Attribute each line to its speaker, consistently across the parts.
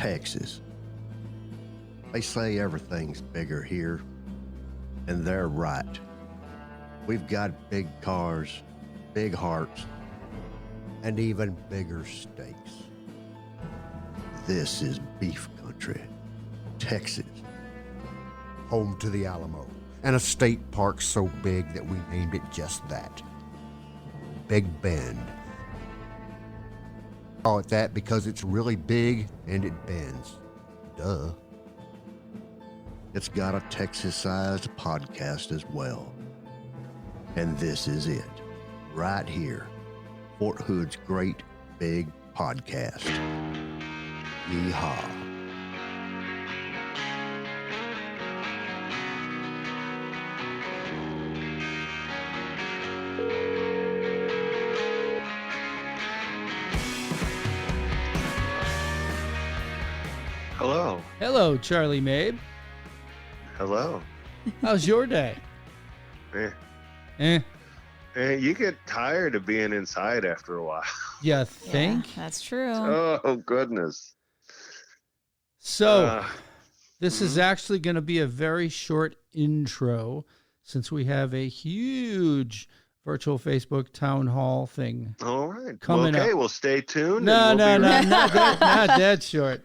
Speaker 1: Texas. They say everything's bigger here, and they're right. We've got big cars, big hearts, and even bigger steaks. This is beef country, Texas.
Speaker 2: Home to the Alamo, and a state park so big that we named it just that. Big Bend. Call it that because it's really big and it bends. Duh.
Speaker 1: It's got a Texas-sized podcast as well. And this is it, right here, Fort Hood's great big podcast. Yeehaw.
Speaker 3: Hello.
Speaker 4: Hello, Charlie Mabe.
Speaker 3: Hello.
Speaker 4: How's your day?
Speaker 3: You get tired of being inside after a while.
Speaker 4: You think?
Speaker 5: Yeah, that's true.
Speaker 3: Oh, goodness.
Speaker 4: So, this is actually going to be a very short intro since we have a huge virtual Facebook town hall thing.
Speaker 3: All right.
Speaker 4: Coming
Speaker 3: okay,
Speaker 4: up.
Speaker 3: Well, stay tuned.
Speaker 4: No,
Speaker 3: and we'll be
Speaker 4: not that short.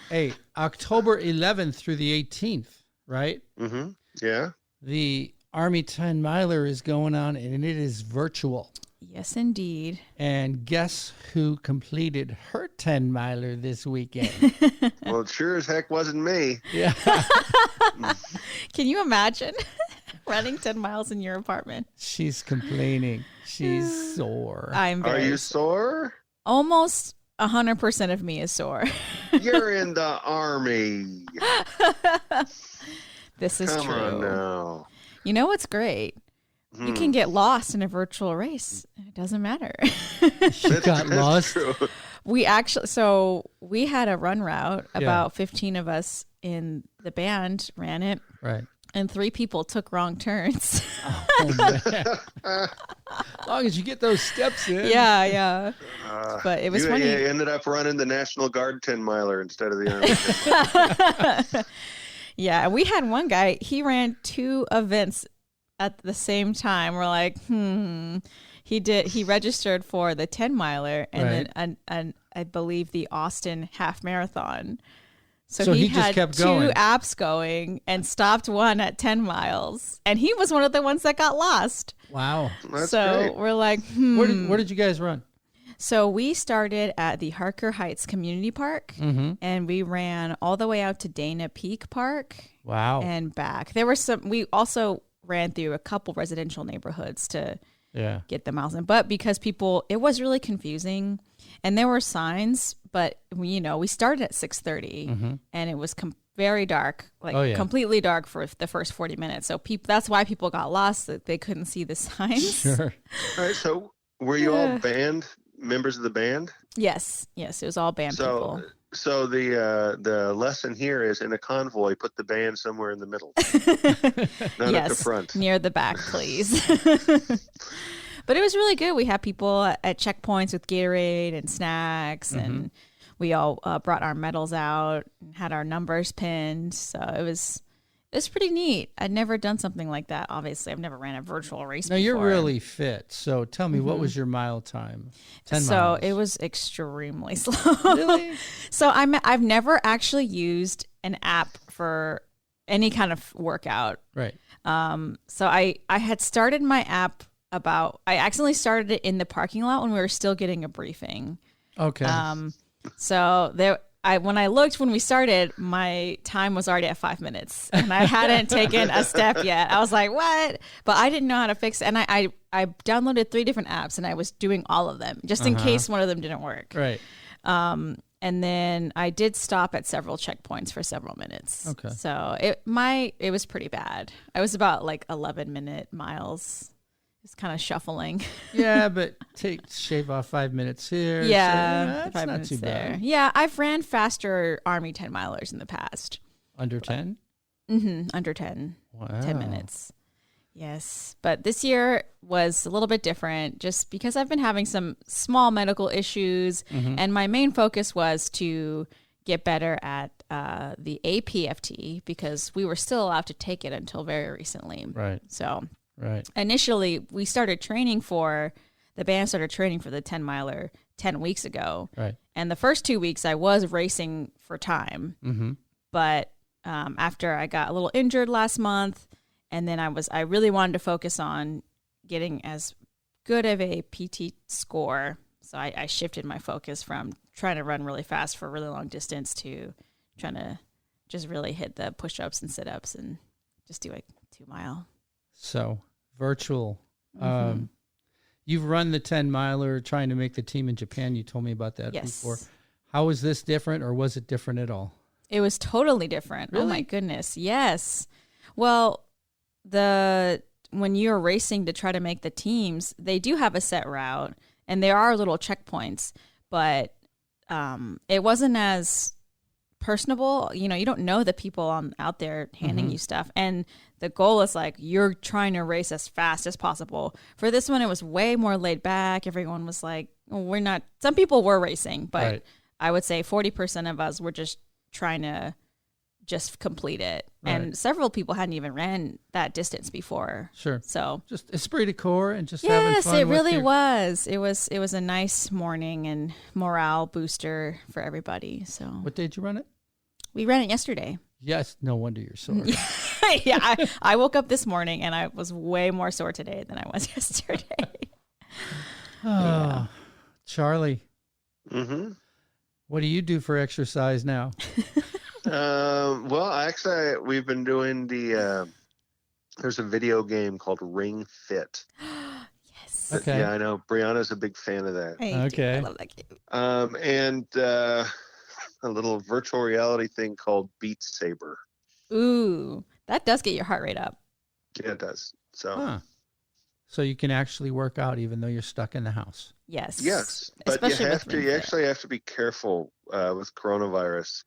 Speaker 4: Hey, October 11th through the 18th, right?
Speaker 3: Mm-hmm. Yeah.
Speaker 4: The Army 10 miler is going on, and it is virtual.
Speaker 5: Yes, indeed.
Speaker 4: And guess who completed her 10 miler this weekend?
Speaker 3: Well, it sure as heck wasn't me.
Speaker 4: Yeah.
Speaker 5: Can you imagine running 10 miles in your apartment?
Speaker 4: She's complaining. She's sore.
Speaker 5: I'm
Speaker 3: Are
Speaker 5: very
Speaker 3: you sore?
Speaker 5: Almost 100% of me is sore.
Speaker 3: You're in the Army.
Speaker 5: This is
Speaker 3: Come
Speaker 5: true.
Speaker 3: on now.
Speaker 5: You know what's great? You can get lost in a virtual race. It doesn't matter.
Speaker 4: She got lost.
Speaker 3: True.
Speaker 5: We had a run route. About 15 of us in the band ran it.
Speaker 4: Right.
Speaker 5: And 3 people took wrong turns.
Speaker 4: Oh, man. As long as you get those steps in.
Speaker 5: Yeah. But it was funny.
Speaker 3: You ended up running the National Guard 10 miler instead of the Army 10 miler.
Speaker 5: Yeah, and we had one guy, he ran 2 events at the same time. We're like, he registered for the 10 miler and then and I believe the Austin half marathon. So he had
Speaker 4: just kept
Speaker 5: 2
Speaker 4: going.
Speaker 5: apps going and stopped one at 10 miles. And he was one of the ones that got lost.
Speaker 4: Wow.
Speaker 3: That's
Speaker 5: so
Speaker 3: great.
Speaker 5: we're like,
Speaker 4: Where did you guys run?
Speaker 5: So we started at the Harker Heights Community Park, and we ran all the way out to Dana Peak Park.
Speaker 4: Wow.
Speaker 5: And back. There were we also ran through a couple residential neighborhoods to get the miles in. But because it was really confusing, and there were signs, but we started at 6:30, and it was very dark, completely dark for the first 40 minutes. So that's why people got lost, that they couldn't see the signs.
Speaker 4: Sure.
Speaker 3: All right. So were you all members of the band?
Speaker 5: Yes, it was all band people.
Speaker 3: So the lesson here is, in a convoy, put the band somewhere in the middle, not at the front,
Speaker 5: near the back, please. But it was really good. We had people at checkpoints with Gatorade and snacks, and we all brought our medals out and had our numbers pinned. So it was pretty neat. I'd never done something like that. Obviously, I've never ran a virtual race before.
Speaker 4: Now, you're really fit. So tell me, what was your mile time? 10 miles.
Speaker 5: So it was extremely slow.
Speaker 4: Really?
Speaker 5: So I've never actually used an app for any kind of workout.
Speaker 4: Right.
Speaker 5: So I had started my app I accidentally started it in the parking lot when we were still getting a briefing.
Speaker 4: Okay.
Speaker 5: So when I looked when we started, my time was already at 5 minutes, and I hadn't taken a step yet. I was like, what? But I didn't know how to fix it. And I downloaded 3 different apps, and I was doing all of them just in case one of them didn't work.
Speaker 4: Right.
Speaker 5: And then I did stop at several checkpoints for several minutes.
Speaker 4: Okay.
Speaker 5: So it was pretty bad. I was about 11-minute miles. It's kind of shuffling.
Speaker 4: Yeah, but shave off 5 minutes here.
Speaker 5: Yeah,
Speaker 4: so, that's
Speaker 5: 5
Speaker 4: not
Speaker 5: minutes
Speaker 4: too
Speaker 5: there.
Speaker 4: bad.
Speaker 5: Yeah, I've ran faster Army 10 milers in the past.
Speaker 4: Under 10?
Speaker 5: Under 10.
Speaker 4: Wow.
Speaker 5: 10 minutes. Yes. But this year was a little bit different just because I've been having some small medical issues, and my main focus was to get better at the APFT because we were still allowed to take it until very recently.
Speaker 4: Right.
Speaker 5: So
Speaker 4: right.
Speaker 5: Initially, the band started training for the 10 miler 10 weeks ago.
Speaker 4: Right.
Speaker 5: And the first 2 weeks I was racing for time.
Speaker 4: Mm-hmm.
Speaker 5: But after I got a little injured last month, and then I really wanted to focus on getting as good of a PT score. So I shifted my focus from trying to run really fast for a really long distance to trying to just really hit the push-ups and sit-ups and just do a 2 mile.
Speaker 4: So virtual. You've run the 10 miler trying to make the team in Japan. You told me about that before. How was this different, or was it different at all?
Speaker 5: It was totally different.
Speaker 4: Really?
Speaker 5: Oh my goodness. Yes. Well, when you're racing to try to make the teams, they do have a set route and there are little checkpoints, but it wasn't as personable. You know, you don't know the people out there handing you stuff. And the goal is like, you're trying to race as fast as possible. For this one, it was way more laid back. Everyone was like, some people were racing, but
Speaker 4: Right.
Speaker 5: I would say 40% of us were just trying to just complete it. Right. And several people hadn't even ran that distance before.
Speaker 4: Sure.
Speaker 5: So
Speaker 4: just esprit de corps and just having fun.
Speaker 5: Yes, it really was. It was a nice morning and morale booster for everybody. So
Speaker 4: What day did you run it?
Speaker 5: We ran it yesterday.
Speaker 4: Yes. No wonder you're sore.
Speaker 5: Yeah, I woke up this morning and I was way more sore today than I was yesterday.
Speaker 4: Yeah. Charlie.
Speaker 3: Mm-hmm.
Speaker 4: What do you do for exercise now?
Speaker 3: Well, actually, we've been doing there's a video game called Ring Fit.
Speaker 5: Yes.
Speaker 4: Okay.
Speaker 3: Yeah, I know. Brianna's a big fan of that.
Speaker 4: Okay.
Speaker 5: I love that game.
Speaker 3: And a little virtual reality thing called Beat Saber.
Speaker 5: Ooh, that does get your heart rate up.
Speaker 3: Yeah, it does. So.
Speaker 4: Huh. So you can actually work out even though you're stuck in the house.
Speaker 5: Yes.
Speaker 3: Yes, but
Speaker 5: Especially
Speaker 3: you actually have to be careful with coronavirus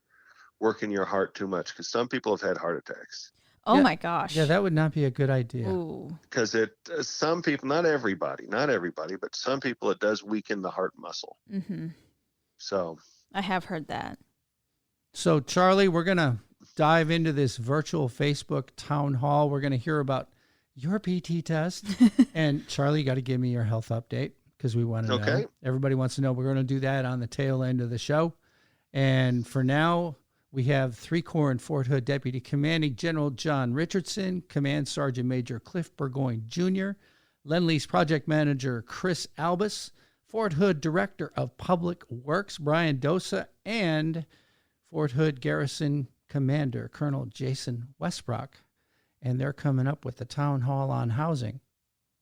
Speaker 3: working your heart too much because some people have had heart attacks.
Speaker 5: Oh
Speaker 4: Yeah.
Speaker 5: my gosh.
Speaker 4: Yeah, that would not be a good idea.
Speaker 5: Ooh.
Speaker 3: Because some people, not everybody, but some people it does weaken the heart muscle.
Speaker 5: Mm-hmm.
Speaker 3: So
Speaker 5: I have heard that.
Speaker 4: So, Charlie, we're going to dive into this virtual Facebook town hall. We're going to hear about your PT test. And, Charlie, you got to give me your health update because we want to know. Everybody wants to know. We're going to do that on the tail end of the show. And for now, we have 3 Corps and Fort Hood Deputy Commanding General John Richardson, Command Sergeant Major Cliff Burgoyne Jr., Lend-Lease Project Manager Chris Albus, Fort Hood Director of Public Works Brian Dosa, and Fort Hood Garrison Commander Colonel Jason Westbrook. And they're coming up with the town hall on housing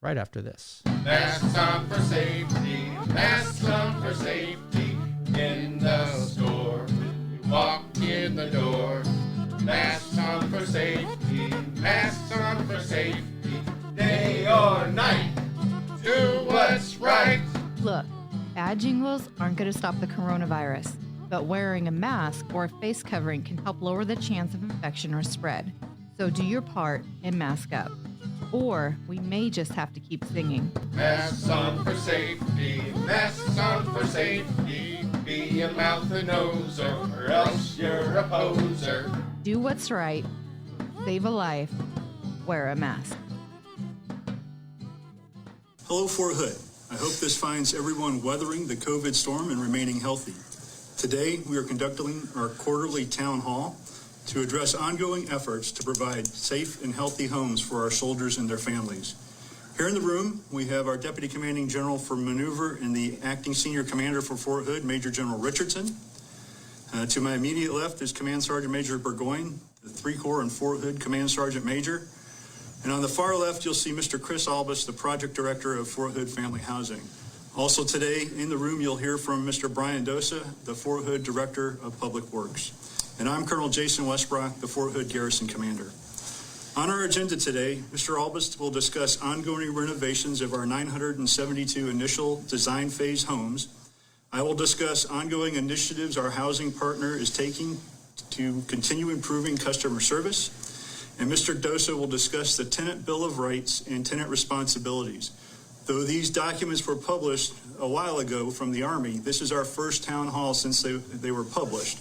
Speaker 4: right after this.
Speaker 6: Masks on for safety, masks on for safety. In the store, we walk in the door. Masks on for safety, masks on for safety. Day or night, do what's right.
Speaker 7: Look, badging rules aren't going to stop the coronavirus, but wearing a mask or a face covering can help lower the chance of infection or spread. So do your part and mask up. Or we may just have to keep singing.
Speaker 6: Masks on for safety, masks on for safety. Be a mouth and nose or else you're a poser.
Speaker 7: Do what's right, save a life, wear a mask.
Speaker 8: Hello, Fort Hood. I hope this finds everyone weathering the COVID storm and remaining healthy. Today, we are conducting our quarterly town hall to address ongoing efforts to provide safe and healthy homes for our soldiers and their families. Here in the room, we have our Deputy Commanding General for Maneuver and the Acting Senior Commander for Fort Hood, Major General Richardson. To my immediate left is Command Sergeant Major Burgoyne, the 3 Corps and Fort Hood Command Sergeant Major. And on the far left, you'll see Mr. Chris Albus, the Project Director of Fort Hood Family Housing. Also today in the room, you'll hear from Mr. Brian Dosa, the Fort Hood Director of Public Works. And I'm Colonel Jason Westbrook, the Fort Hood Garrison Commander. On our agenda today, Mr. Albus will discuss ongoing renovations of our 972 initial design phase homes. I will discuss ongoing initiatives our housing partner is taking to continue improving customer service. And Mr. Dosa will discuss the Tenant Bill of Rights and tenant responsibilities. Though these documents were published a while ago from the Army, this is our first town hall since they were published.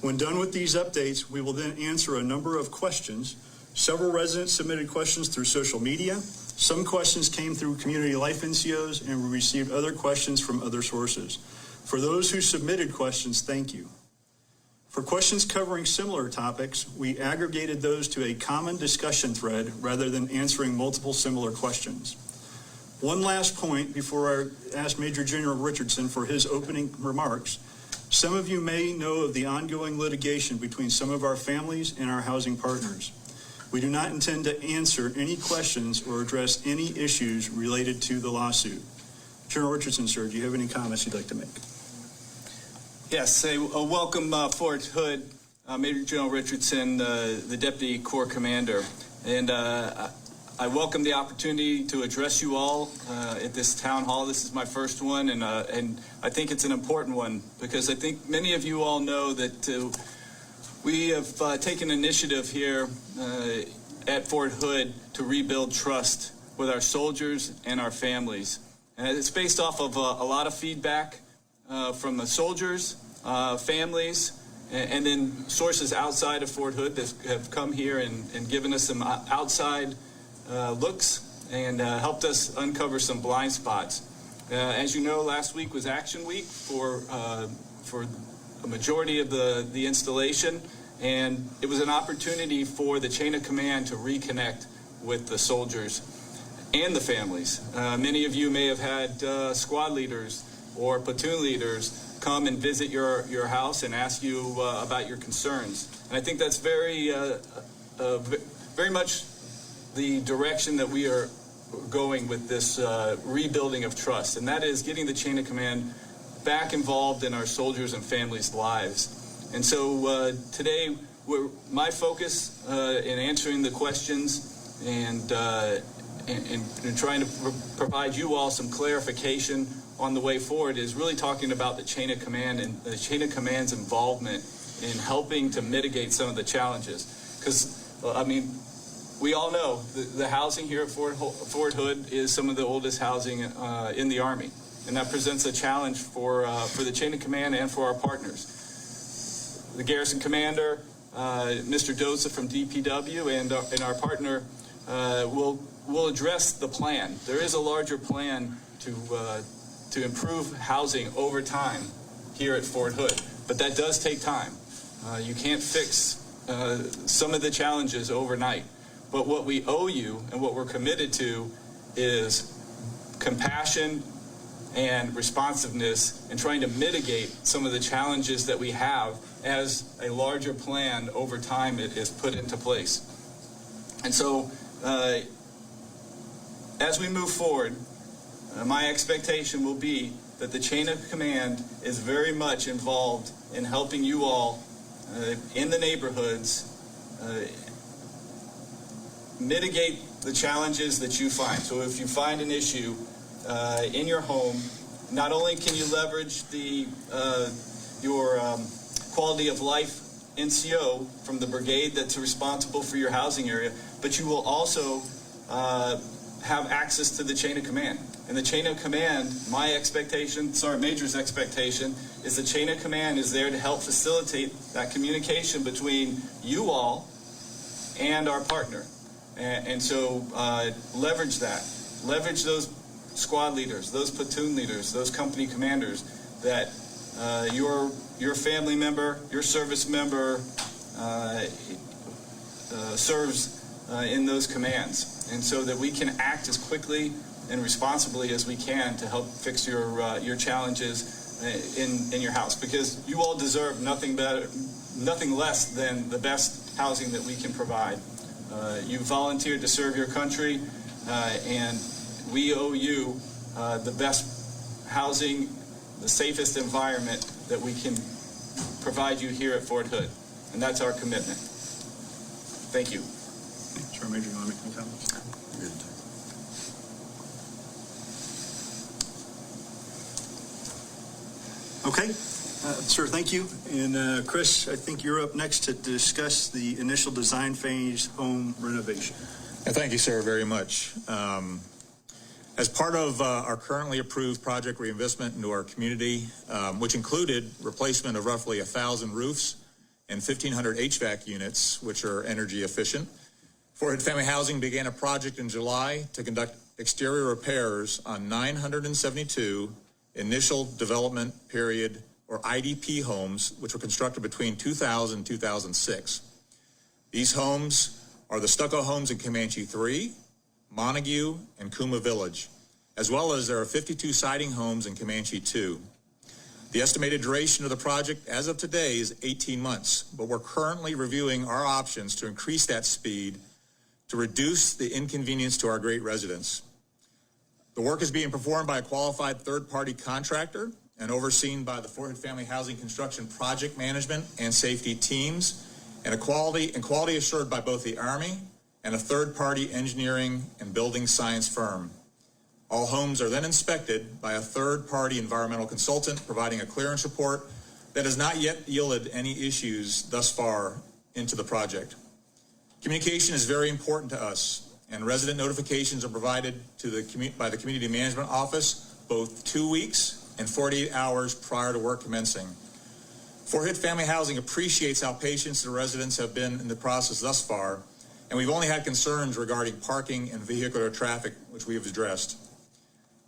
Speaker 8: When done with these updates, we will then answer a number of questions. Several residents submitted questions through social media. Some questions came through community life NCOs, and we received other questions from other sources. For those who submitted questions, thank you. For questions covering similar topics, we aggregated those to a common discussion thread rather than answering multiple similar questions. One last point before I ask Major General Richardson for his opening remarks. Some of you may know of the ongoing litigation between some of our families and our housing partners. We do not intend to answer any questions or address any issues related to the lawsuit. General Richardson, sir, do you have any comments you'd like to make?
Speaker 9: Yes, welcome Fort Hood, Major General Richardson, the Deputy Corps Commander. And I welcome the opportunity to address you all at this town hall. This is my first one, and I think it's an important one because I think many of you all know that we have taken initiative here at Fort Hood to rebuild trust with our soldiers and our families. And it's based off of a lot of feedback from the soldiers, families, and then sources outside of Fort Hood that have come here and given us some outside looks and helped us uncover some blind spots. As you know, last week was Action Week for a majority of the installation, and it was an opportunity for the chain of command to reconnect with the soldiers and the families. Many of you may have had squad leaders or platoon leaders come and visit your house and ask you about your concerns. And I think that's very much the direction that we are going with this rebuilding of trust, and that is getting the chain of command back involved in our soldiers and families' lives. And so today, my focus in answering the questions and trying to provide you all some clarification on the way forward is really talking about the chain of command and the chain of command's involvement in helping to mitigate some of the challenges. Because, I mean, we all know the housing here at Fort Hood is some of the oldest housing in the Army. And that presents a challenge for the chain of command and for our partners. The garrison commander, Mr. Joseph from DPW, and our partner will address the plan. There is a larger plan to improve housing over time here at Fort Hood, but that does take time. You can't fix some of the challenges overnight. But what we owe you and what we're committed to is compassion and responsiveness and trying to mitigate some of the challenges that we have as a larger plan over time is put into place. And so as we move forward, my expectation will be that the chain of command is very much involved in helping you all in the neighborhoods mitigate the challenges that you find. So if you find an issue in your home, not only can you leverage your quality of life NCO from the brigade that's responsible for your housing area, but you will also have access to the chain of command. And the chain of command, my expectation, Sergeant Major's expectation, is the chain of command is there to help facilitate that communication between you all and our partner. And so leverage that. Leverage those squad leaders, those platoon leaders, those company commanders that your family member, your service member serves in those commands. And so that we can act as quickly and responsibly as we can to help fix your challenges in your house. Because you all deserve nothing better, nothing less than the best housing that we can provide. You volunteered to serve your country, and we owe you the best housing, the safest environment that we can provide you here at Fort Hood. And that's our commitment. Thank you.
Speaker 8: Sergeant Major, you want to make any comments? Okay. Sir, thank you. And Chris, I think you're up next to discuss the initial design phase home renovation.
Speaker 10: Thank you, sir, very much. As part of our currently approved project reinvestment into our community, which included replacement of roughly 1,000 roofs and 1,500 HVAC units, which are energy efficient. Fort Hood Family Housing began a project in July to conduct exterior repairs on 972 initial development period or IDP homes, which were constructed between 2000 and 2006. These homes are the stucco homes in Comanche 3, Montague, and Kuma Village, as well as there are 52 siding homes in Comanche 2. The estimated duration of the project as of today is 18 months, but we're currently reviewing our options to increase that speed to reduce the inconvenience to our great residents. The work is being performed by a qualified third-party contractor and overseen by the Fort Hood Family Housing Construction Project Management and Safety teams, and quality assured by both the Army and a third-party engineering and building science firm. All homes are then inspected by a third-party environmental consultant, providing a clearance report that has not yet yielded any issues thus far into the project. Communication is very important to us, and resident notifications are provided to by the Community Management Office both 2 weeks and 48 hours prior to work commencing. Fort Hood Family Housing appreciates how patient the residents have been in the process thus far, and we've only had concerns regarding parking and vehicular traffic, which we have addressed.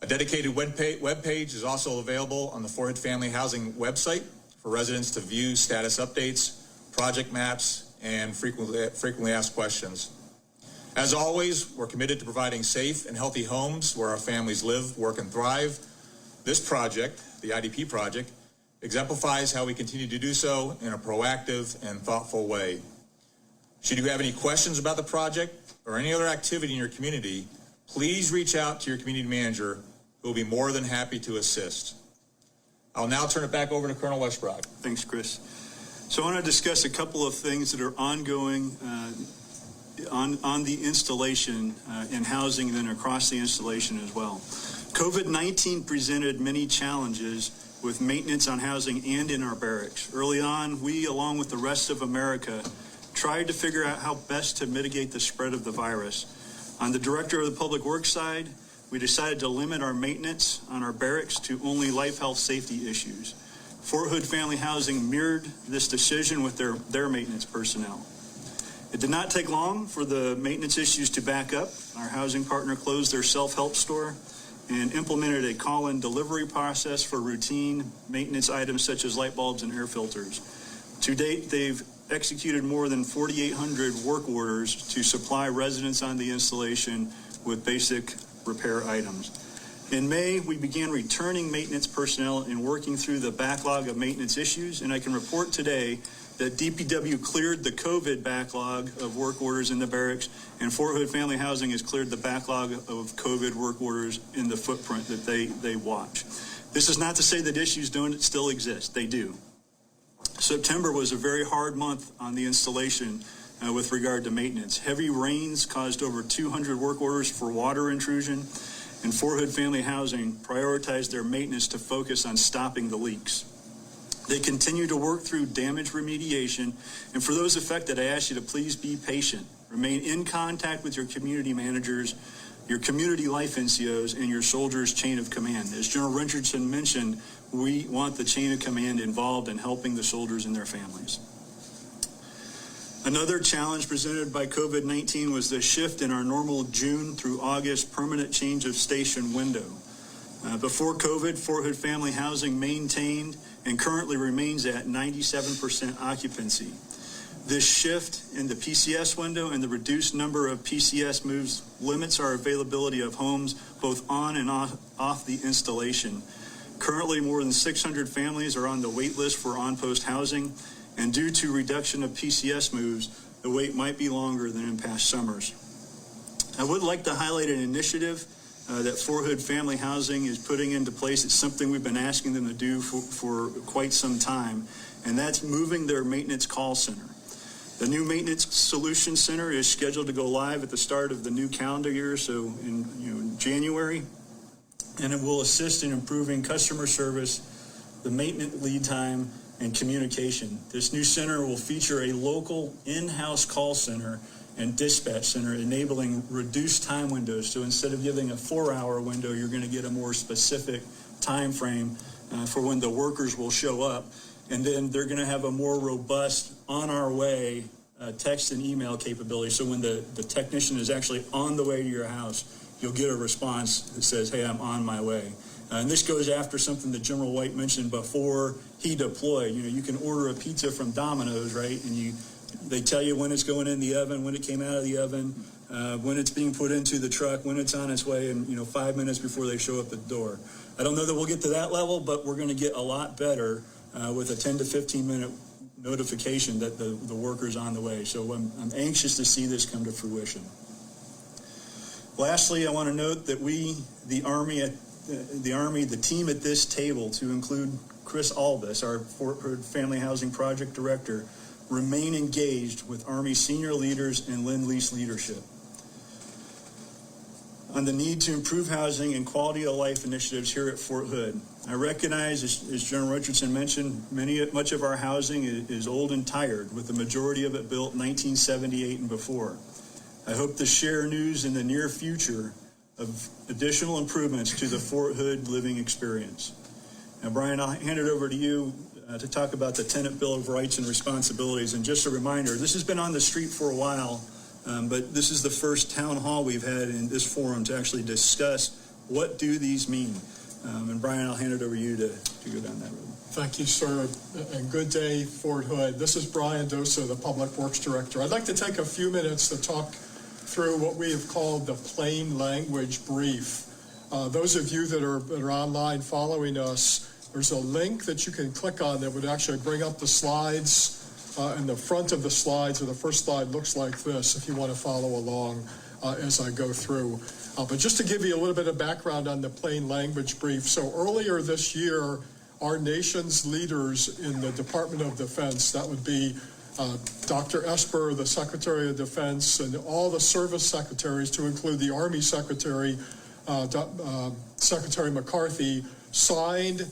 Speaker 10: A dedicated web page is also available on the Fort Hood Family Housing website for residents to view status updates, project maps, and frequently asked questions. As always, we're committed to providing safe and healthy homes where our families live, work, and thrive. This project, the IDP project, exemplifies how we continue to do so in a proactive and thoughtful way. Should you have any questions about the project or any other activity in your community, please reach out to your community manager, who will be more than happy to assist. I'll now turn it back over to Colonel Westbrook.
Speaker 8: Thanks, Chris. So I want to discuss a couple of things that are ongoing on the installation in housing and then across the installation as well. COVID-19 presented many challenges with maintenance on housing and in our barracks. Early on, we, along with the rest of America, tried to figure out how best to mitigate the spread of the virus. On the Director of the Public Works side, we decided to limit our maintenance on our barracks to only life, health, safety issues. Fort Hood Family Housing mirrored this decision with their maintenance personnel. It did not take long for the maintenance issues to back up. Our housing partner closed their self-help store and implemented a call-in delivery process for routine maintenance items such as light bulbs and air filters. To date, they've executed more than 4,800 work orders to supply residents on the installation with basic repair items. In May, we began returning maintenance personnel and working through the backlog of maintenance issues, and I can report today that DPW cleared the COVID backlog of work orders in the barracks, and Fort Hood Family Housing has cleared the backlog of COVID work orders in the footprint that they watch. This is not to say that issues don't still exist. They do. September was a very hard month on the installation with regard to maintenance. Heavy rains caused over 200 work orders for water intrusion, and Fort Hood Family Housing prioritized their maintenance to focus on stopping the leaks. They continue to work through damage remediation, and for those affected, I ask you to please be patient. Remain in contact with your community managers, your community life NCOs, and your soldiers' chain of command. As General Richardson mentioned, we want the chain of command involved in helping the soldiers and their families. Another challenge presented by COVID-19 was the shift in our normal June through August permanent change of station window. Before COVID, Fort Hood Family Housing maintained and currently remains at 97% occupancy. This shift in the PCS window and the reduced number of PCS moves limits our availability of homes both on and off the installation. Currently, more than 600 families are on the wait list for on-post housing, and due to reduction of PCS moves, the wait might be longer than in past summers. I would like to highlight an initiative that Fort Hood Family Housing is putting into place. It's something we've been asking them to do for quite some time, and that's moving their maintenance call center. The new Maintenance Solutions Center is scheduled to go live at the start of the new calendar year, so in January, and it will assist in improving customer service, the maintenance lead time, and communication. This new center will feature a local in-house call center and dispatch center, enabling reduced time windows. So instead of giving a 4-hour window, you're going to get a more specific time frame for when the workers will show up. And then they're going to have a more robust on our way text and email capability. So when the technician is actually on the way to your house, you'll get a response that says, hey, I'm on my way. And this goes after something that General White mentioned before he deployed. You can order a pizza from Domino's, right? And they tell you when it's going in the oven, when it came out of the oven, when it's being put into the truck, when it's on its way, and 5 minutes before they show up at the door. I don't know that we'll get to that level, but we're going to get a lot better with a 10 to 15 minute notification that the worker's on the way. So I'm anxious to see this come to fruition. Lastly, I want to note that the Army, the team at this table, to include Chris Albus, our Fort Hood Family Housing Project Director, remain engaged with Army senior leaders and Lend-Lease leadership on the need to improve housing and quality of life initiatives here at Fort Hood. I recognize, as General Richardson mentioned, much of our housing is old and tired, with the majority of it built 1978 and before. I hope to share news in the near future of additional improvements to the Fort Hood living experience. Now, Brian, I'll hand it over to you to talk about the Tenant Bill of Rights and Responsibilities. And just a reminder, this has been on the street for a while, but this is the first town hall we've had in this forum to actually discuss what do these mean. And Brian, I'll hand it over to you to go down that road.
Speaker 11: Thank you, sir, and good day, Fort Hood. This is Brian Dosa, the Public Works Director. I'd like to take a few minutes to talk through what we have called the plain language brief. Those of you that are online following us, there's a link that you can click on that would actually bring up the slides, and the front of the slides, or the first slide, looks like this if you want to follow along as I go through. But just to give you a little bit of background on the plain language brief, so earlier this year, our nation's leaders in the Department of Defense, that would be Dr. Esper, the Secretary of Defense, and all the service secretaries, to include the Army Secretary, Secretary McCarthy, signed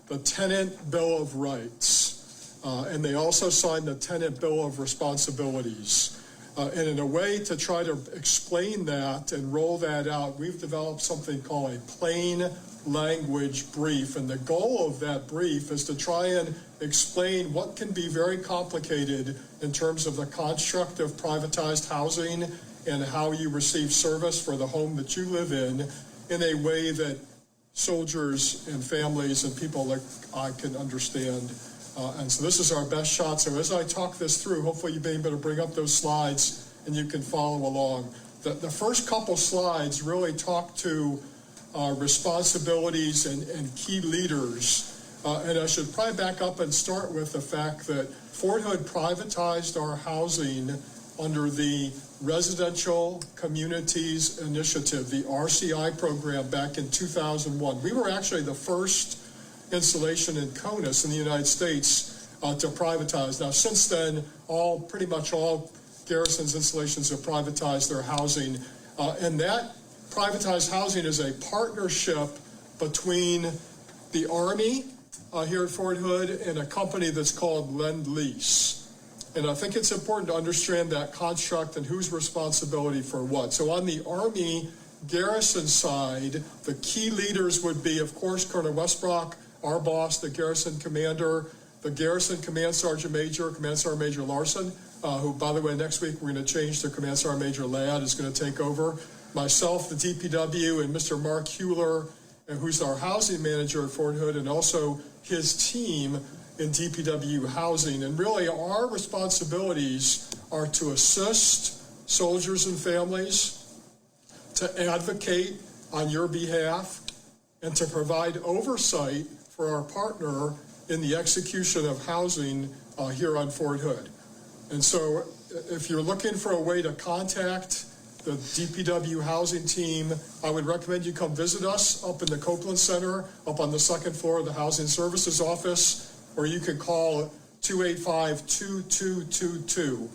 Speaker 11: the Tenant Bill of Rights. And they also signed the Tenant Bill of Responsibilities. And in a way to try to explain that and roll that out, we've developed something called a plain language brief. And the goal of that brief is to try and explain what can be very complicated in terms of the construct of privatized housing and how you receive service for the home that you live in a way that soldiers and families and people like I can understand. And so this is our best shot. So as I talk this through, hopefully you'll be able to bring up those slides and you can follow along. The first couple slides really talk to responsibilities and key leaders. And I should probably back up and start with the fact that Fort Hood privatized our housing under the Residential Communities Initiative, the RCI program, back in 2001. We were actually the first installation in CONUS in the United States to privatize. Now, since then, pretty much all Garrison's installations have privatized their housing. And that privatized housing is a partnership between the Army here at Fort Hood and a company that's called Lend-Lease. And I think it's important to understand that construct and whose responsibility for what. So on the Army Garrison side, the key leaders would be, of course, Colonel Westbrook, our boss, the Garrison commander, the Garrison Command Sergeant Major, Command Sergeant Major Larson, who, by the way, next week we're going to change to Command Sergeant Major Ladd, is going to take over. Myself, the DPW, and Mr. Mark Hewler, who's our housing manager at Fort Hood, and also his team in DPW housing. And really our responsibilities are to assist soldiers and families, to advocate on your behalf, and to provide oversight for our partner in the execution of housing here on Fort Hood. And so if you're looking for a way to contact the DPW housing team, I would recommend you come visit us up in the Copeland Center, up on the second floor of the Housing Services Office, or you could call 285-2222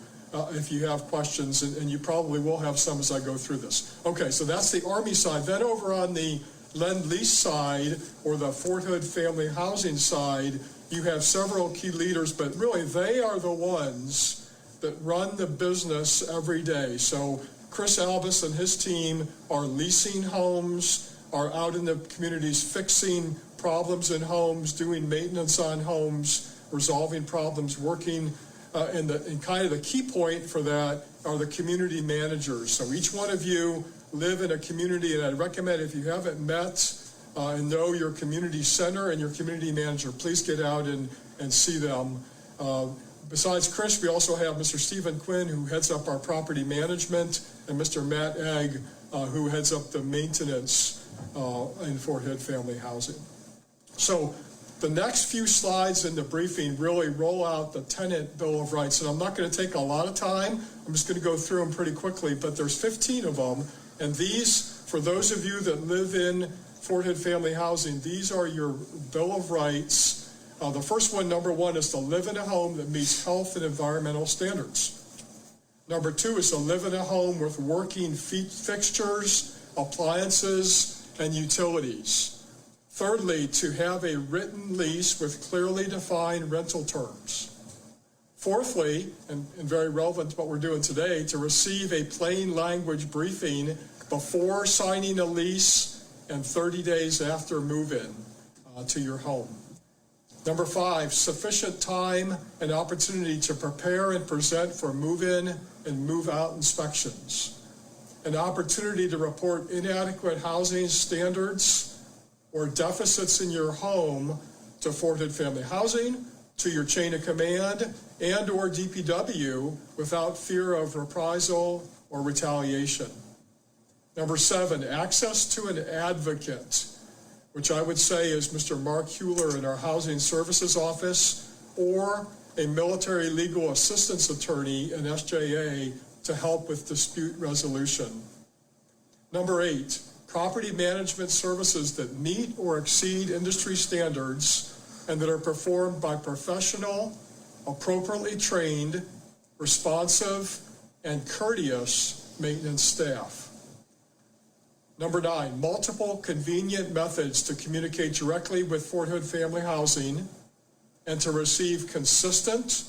Speaker 11: if you have questions, and you probably will have some as I go through this. Okay, so that's the Army side. Then over on the Lend-Lease side, or the Fort Hood Family Housing side, you have several key leaders, but really they are the ones that run the business every day. So Chris Albus and his team are leasing homes, are out in the communities fixing problems in homes, doing maintenance on homes, resolving problems, working, and kind of the key point for that are the community managers. So each one of you live in a community, and I'd recommend if you haven't met and know your community center and your community manager, please get out and see them. Besides Chris, we also have Mr. Stephen Quinn, who heads up our property management, and Mr. Matt Egg, who heads up the maintenance in Fort Hood Family Housing. So the next few slides in the briefing really roll out the tenant Bill of Rights, and I'm not going to take a lot of time. I'm just going to go through them pretty quickly, but there's 15 of them, and these, for those of you that live in Fort Hood Family Housing, these are your Bill of Rights. The first one, number one, is to live in a home that meets health and environmental standards. Number two is to live in a home with working fixtures, appliances, and utilities. Thirdly, to have a written lease with clearly defined rental terms. Fourthly, and very relevant to what we're doing today, to receive a plain language briefing before signing a lease and 30 days after move-in to your home. Number five, sufficient time and opportunity to prepare and present for move-in and move-out inspections. An opportunity to report inadequate housing standards or deficits in your home to Fort Hood Family Housing, to your chain of command, and or DPW without fear of reprisal or retaliation. Number seven, access to an advocate, which I would say is Mr. Mark Hewler in our Housing Services Office, or a military legal assistance attorney in SJA to help with dispute resolution. Number eight, property management services that meet or exceed industry standards and that are performed by professional, appropriately trained, responsive, and courteous maintenance staff. Number nine, multiple convenient methods to communicate directly with Fort Hood Family Housing and to receive consistent,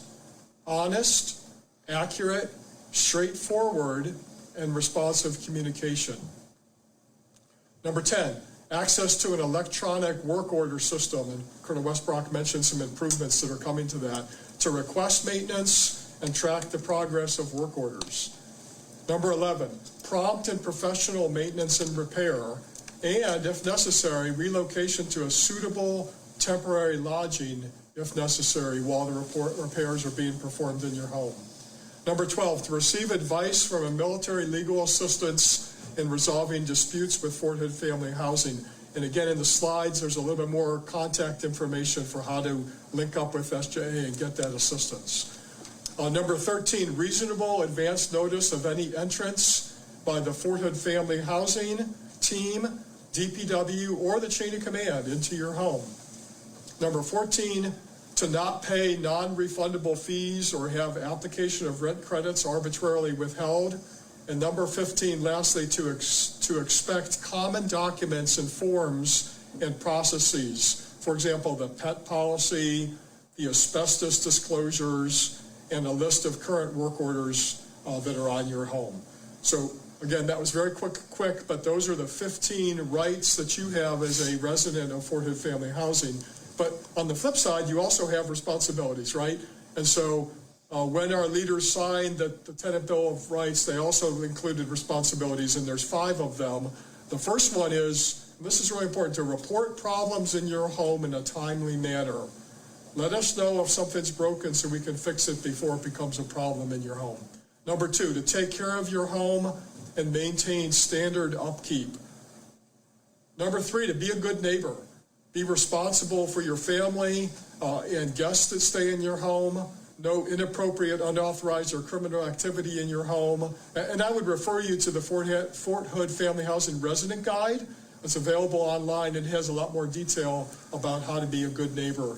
Speaker 11: honest, accurate, straightforward, and responsive communication. Number 10, access to an electronic work order system, and Colonel Westbrook mentioned some improvements that are coming to that, to request maintenance and track the progress of work orders. Number 11, prompt and professional maintenance and repair, and, if necessary, relocation to a suitable temporary lodging, if necessary, while the repairs are being performed in your home. Number 12, to receive advice from a military legal assistance in resolving disputes with Fort Hood Family Housing. And again, in the slides, there's a little bit more contact information for how to link up with SJA and get that assistance. Number 13, reasonable advance notice of any entrance by the Fort Hood Family Housing team, DPW, or the chain of command into your home. Number 14, to not pay non-refundable fees or have application of rent credits arbitrarily withheld. And number 15, lastly, to expect common documents and forms and processes. For example, the pet policy, the asbestos disclosures, and a list of current work orders that are on your home. So again, that was very quick, but those are the 15 rights that you have as a resident of Fort Hood Family Housing. But on the flip side, you also have responsibilities, right? And so when our leaders signed the Tenant Bill of Rights, they also included responsibilities, and there's 5 of them. The first one is, and this is really important, to report problems in your home in a timely manner. Let us know if something's broken so we can fix it before it becomes a problem in your home. Number 2, to take care of your home and maintain standard upkeep. Number 3, to be a good neighbor. Be responsible for your family and guests that stay in your home. No inappropriate, unauthorized, or criminal activity in your home. And I would refer you to the Fort Hood Family Housing Resident Guide. It's available online and has a lot more detail about how to be a good neighbor.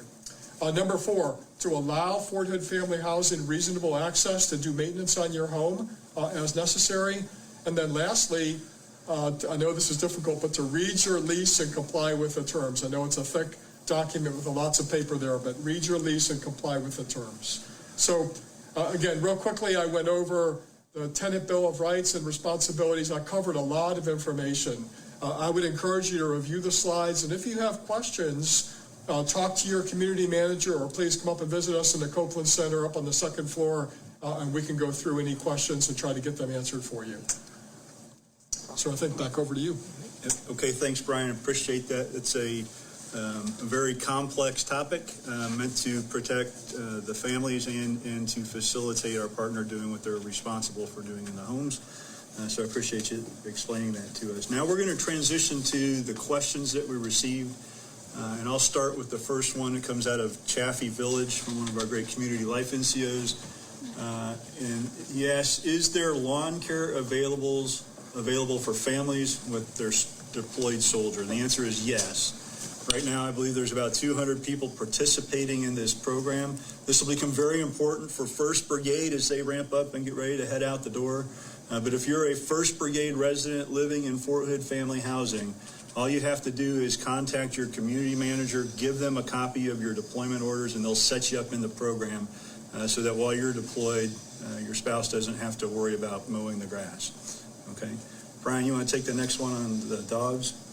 Speaker 11: Number 4, to allow Fort Hood Family Housing reasonable access to do maintenance on your home as necessary. And then lastly, I know this is difficult, but to read your lease and comply with the terms. I know it's a thick document with lots of paper there, but read your lease and comply with the terms. So again, real quickly, I went over the Tenant Bill of Rights and Responsibilities. I covered a lot of information. I would encourage you to review the slides, and if you have questions, talk to your community manager, or please come up and visit us in the Copeland Center up on the second floor, and we can go through any questions and try to get them answered for you. So I think back over to you.
Speaker 8: Okay, thanks, Brian. Appreciate that. It's a very complex topic meant to protect the families and to facilitate our partner doing what they're responsible for doing in the homes. So I appreciate you explaining that to us. Now we're going to transition to the questions that we received. And I'll start with the first one that comes out of Chaffee Village from one of our great community life NCOs. And he asks, is there lawn care available for families with their deployed soldier? And the answer is yes. Right now, I believe there's about 200 people participating in this program. This will become very important for 1st Brigade as they ramp up and get ready to head out the door. But if you're a 1st Brigade resident living in Fort Hood family housing, all you have to do is contact your community manager, give them a copy of your deployment orders, and they'll set you up in the program so that while you're deployed, your spouse doesn't have to worry about mowing the grass. Okay? Brian, you want to take the next one on the dogs?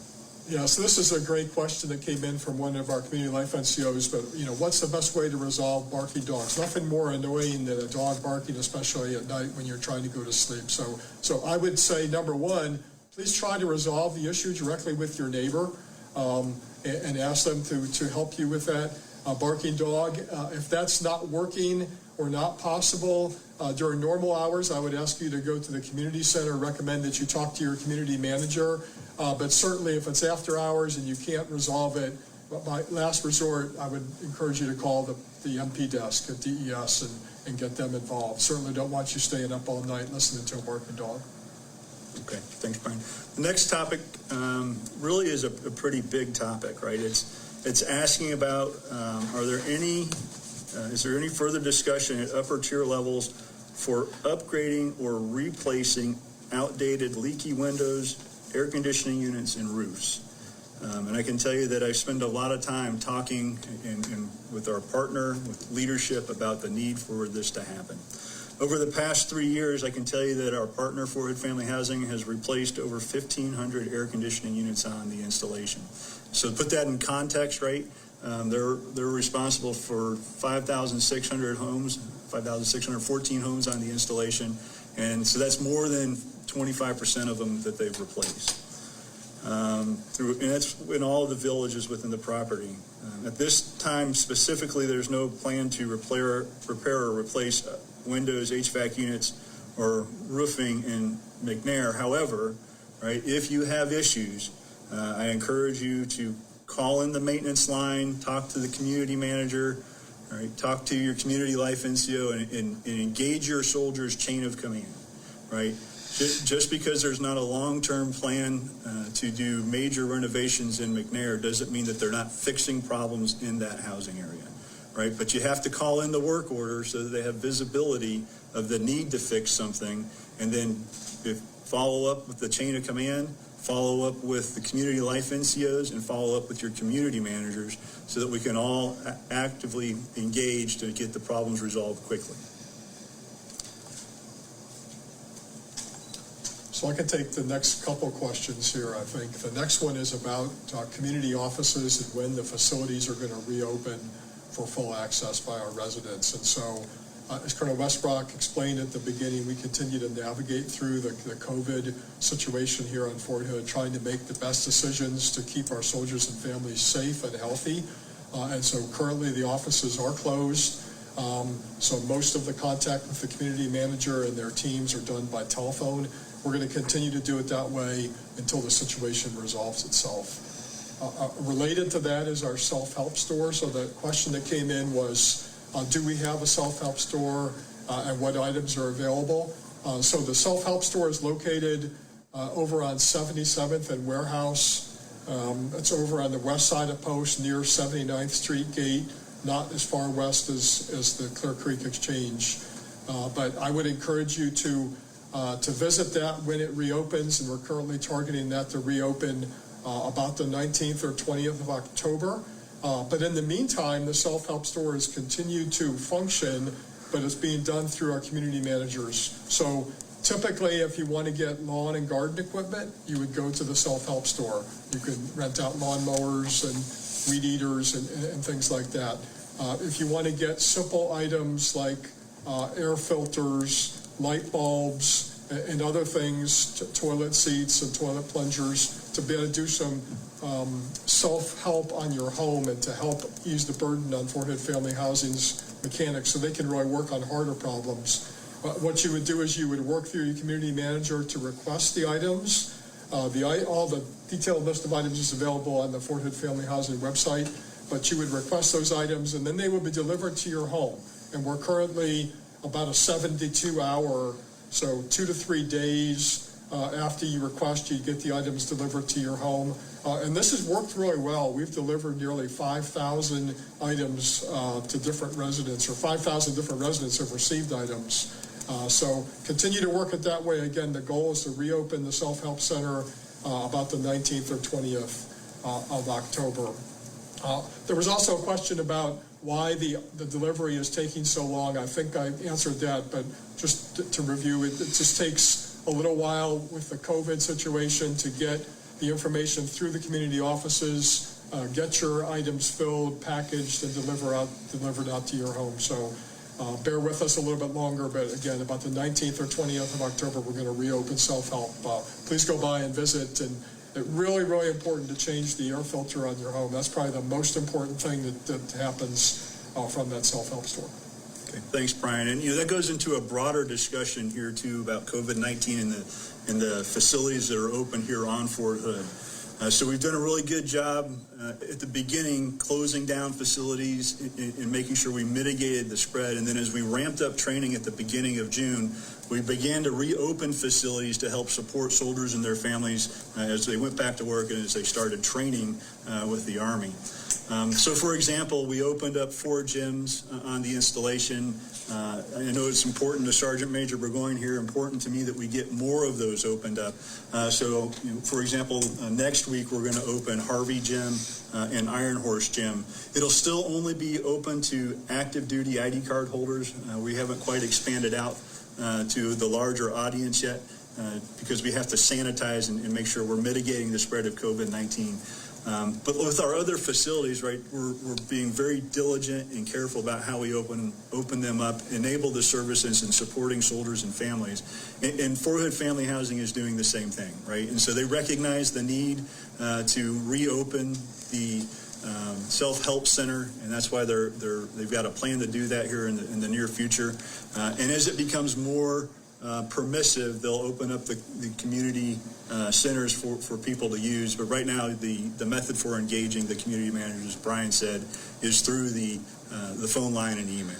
Speaker 11: Yeah, so this is a great question that came in from one of our community life NCOs, but, what's the best way to resolve barking dogs? Nothing more annoying than a dog barking, especially at night when you're trying to go to sleep. So I would say, number one, please try to resolve the issue directly with your neighbor and ask them to help you with that barking dog. If that's not working or not possible during normal hours, I would ask you to go to the community center, recommend that you talk to your community manager. But certainly if it's after hours and you can't resolve it, by last resort, I would encourage you to call the MP desk at DES and get them involved. Certainly don't want you staying up all night listening to a barking dog.
Speaker 8: Okay, thanks, Brian. The next topic really is a pretty big topic, right? It's asking about is there any further discussion at upper tier levels for upgrading or replacing outdated leaky windows, air conditioning units, and roofs? And I can tell you that I spend a lot of time talking with our partner, with leadership, about the need for this to happen. Over the past 3 years, I can tell you that our partner, Fort Hood Family Housing, has replaced over 1,500 air conditioning units on the installation. So to put that in context, right, they're responsible for 5,600 homes, 5,614 homes on the installation. And so that's more than 25% of them that they've replaced. And that's in all of the villages within the property. At this time specifically, there's no plan to repair or replace windows, HVAC units, or roofing in McNair. However, right, if you have issues, I encourage you to call in the maintenance line, talk to the community manager, right, talk to your community life NCO, and engage your soldiers' chain of command, right? Just because there's not a long-term plan to do major renovations in McNair doesn't mean that they're not fixing problems in that housing area, right? But you have to call in the work order so that they have visibility of the need to fix something, and then follow up with the chain of command, follow up with the community life NCOs, and follow up with your community managers so that we can all actively engage to get the problems resolved quickly.
Speaker 11: So I can take the next couple questions here, I think. The next one is about community offices and when the facilities are going to reopen for full access by our residents. And so, as Colonel Westbrook explained at the beginning, we continue to navigate through the COVID situation here on Fort Hood, trying to make the best decisions to keep our soldiers and families safe and healthy. And so currently the offices are closed. So most of the contact with the community manager and their teams are done by telephone. We're going to continue to do it that way until the situation resolves itself. Related to that is our self-help store. So the question that came in was, do we have a self-help store and what items are available? So the self-help store is located over on 77th and Warehouse. It's over on the west side of Post near 79th Street Gate, not as far west as the Clear Creek Exchange. But I would encourage you to visit that when it reopens, and we're currently targeting that to reopen about the 19th or 20th of October. But in the meantime, the self-help store has continued to function, but it's being done through our community managers. So Typically, if you want to get lawn and garden equipment, you would go to the self-help store. You could rent out lawn mowers and weed eaters and things like that. If you want to get simple items like air filters, light bulbs, and other things, toilet seats and toilet plungers, to be able to do some self-help on your home and to help ease the burden on Fort Hood Family Housing's mechanics so they can really work on harder problems. What you would do is you would work through your community manager to request the items. All the detailed list of items is available on the Fort Hood Family Housing website, but you would request those items and then they would be delivered to your home. And we're currently about a 72-hour, so 2 to 3 days after you request, you get the items delivered to your home. And this has worked really well. We've delivered nearly 5,000 items to different residents, or 5,000 different residents have received items. So continue to work it that way. Again, the goal is to reopen the Self-Help Center about the 19th or 20th of October. There was also a question about why the delivery is taking so long. I think I answered that, but just to review, it just takes a little while with the COVID situation to get the information through the community offices, get your items filled, packaged, and delivered out to your home. So bear with us a little bit longer, but again, about the 19th or 20th of October, we're going to reopen self-help. Please go by and visit. And it's really, really important to change the air filter on your home. That's probably the most important thing that happens from that self-help store.
Speaker 8: Okay, thanks, Brian. And that goes into a broader discussion here too about COVID-19 and the facilities that are open here on Fort Hood. So we've done a really good job at the beginning closing down facilities and making sure we mitigated the spread. And then as we ramped up training at the beginning of June, we began to reopen facilities to help support soldiers and their families as they went back to work and as they started training with the Army. So, for example, we opened up 4 gyms on the installation. I know it's important to Sergeant Major Burgoyne here, important to me that we get more of those opened up. So, for example, next week we're going to open Harvey Gym and Iron Horse Gym. It'll still only be open to active duty ID card holders. We haven't quite expanded out to the larger audience yet because we have to sanitize and make sure we're mitigating the spread of COVID-19. But with our other facilities, right, we're being very diligent and careful about how we open them up, enable the services and supporting soldiers and families. And Fort Hood Family Housing is doing the same thing, right? And so they recognize the need to reopen the self-help center, and that's why they've got a plan to do that here in the near future. And as it becomes more permissive, they'll open up the community centers for people to use. But right now, the method for engaging the community managers, as Brian said, is through the phone line and email.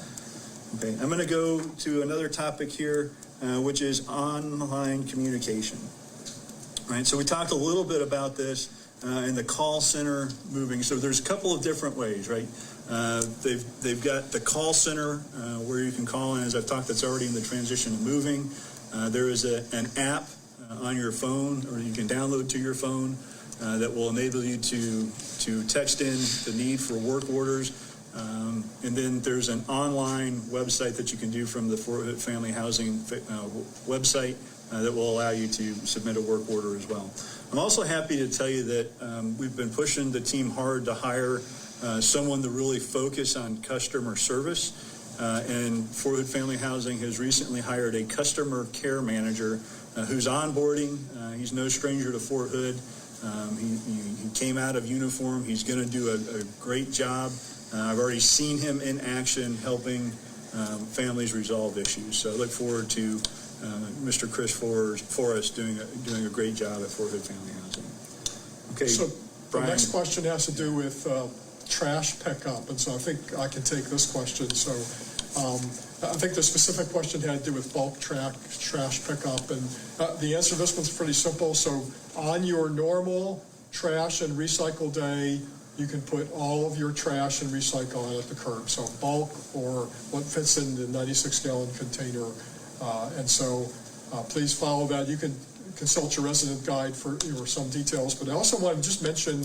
Speaker 8: Okay, I'm going to go to another topic here, which is online communication. Right, so we talked a little bit about this in the call center moving. So there's a couple of different ways, right? They've got the call center where you can call in, as I've talked, that's already in the transition of moving. There is an app on your phone, or you can download to your phone that will enable you to text in the need for work orders. And then there's an online website that you can do from the Fort Hood Family Housing website that will allow you to submit a work order as well. I'm also happy to tell you that we've been pushing the team hard to hire someone to really focus on customer service. And Fort Hood Family Housing has recently hired a customer care manager who's onboarding. He's no stranger to Fort Hood. He came out of uniform. He's going to do a great job. I've already seen him in action helping families resolve issues. So I look forward to Mr. Chris Forrest doing a great job at Fort Hood Family Housing. Okay,
Speaker 11: so
Speaker 8: Brian.
Speaker 11: The next question has to do with trash pickup, and so I think I can take this question. So I think the specific question had to do with bulk trash pickup, and the answer to this one's pretty simple. So on your normal trash and recycle day, you can put all of your trash and recycle out at the curb. So bulk or what fits in the 96-gallon container. And so please follow that. You can consult your resident guide for some details. But I also want to just mention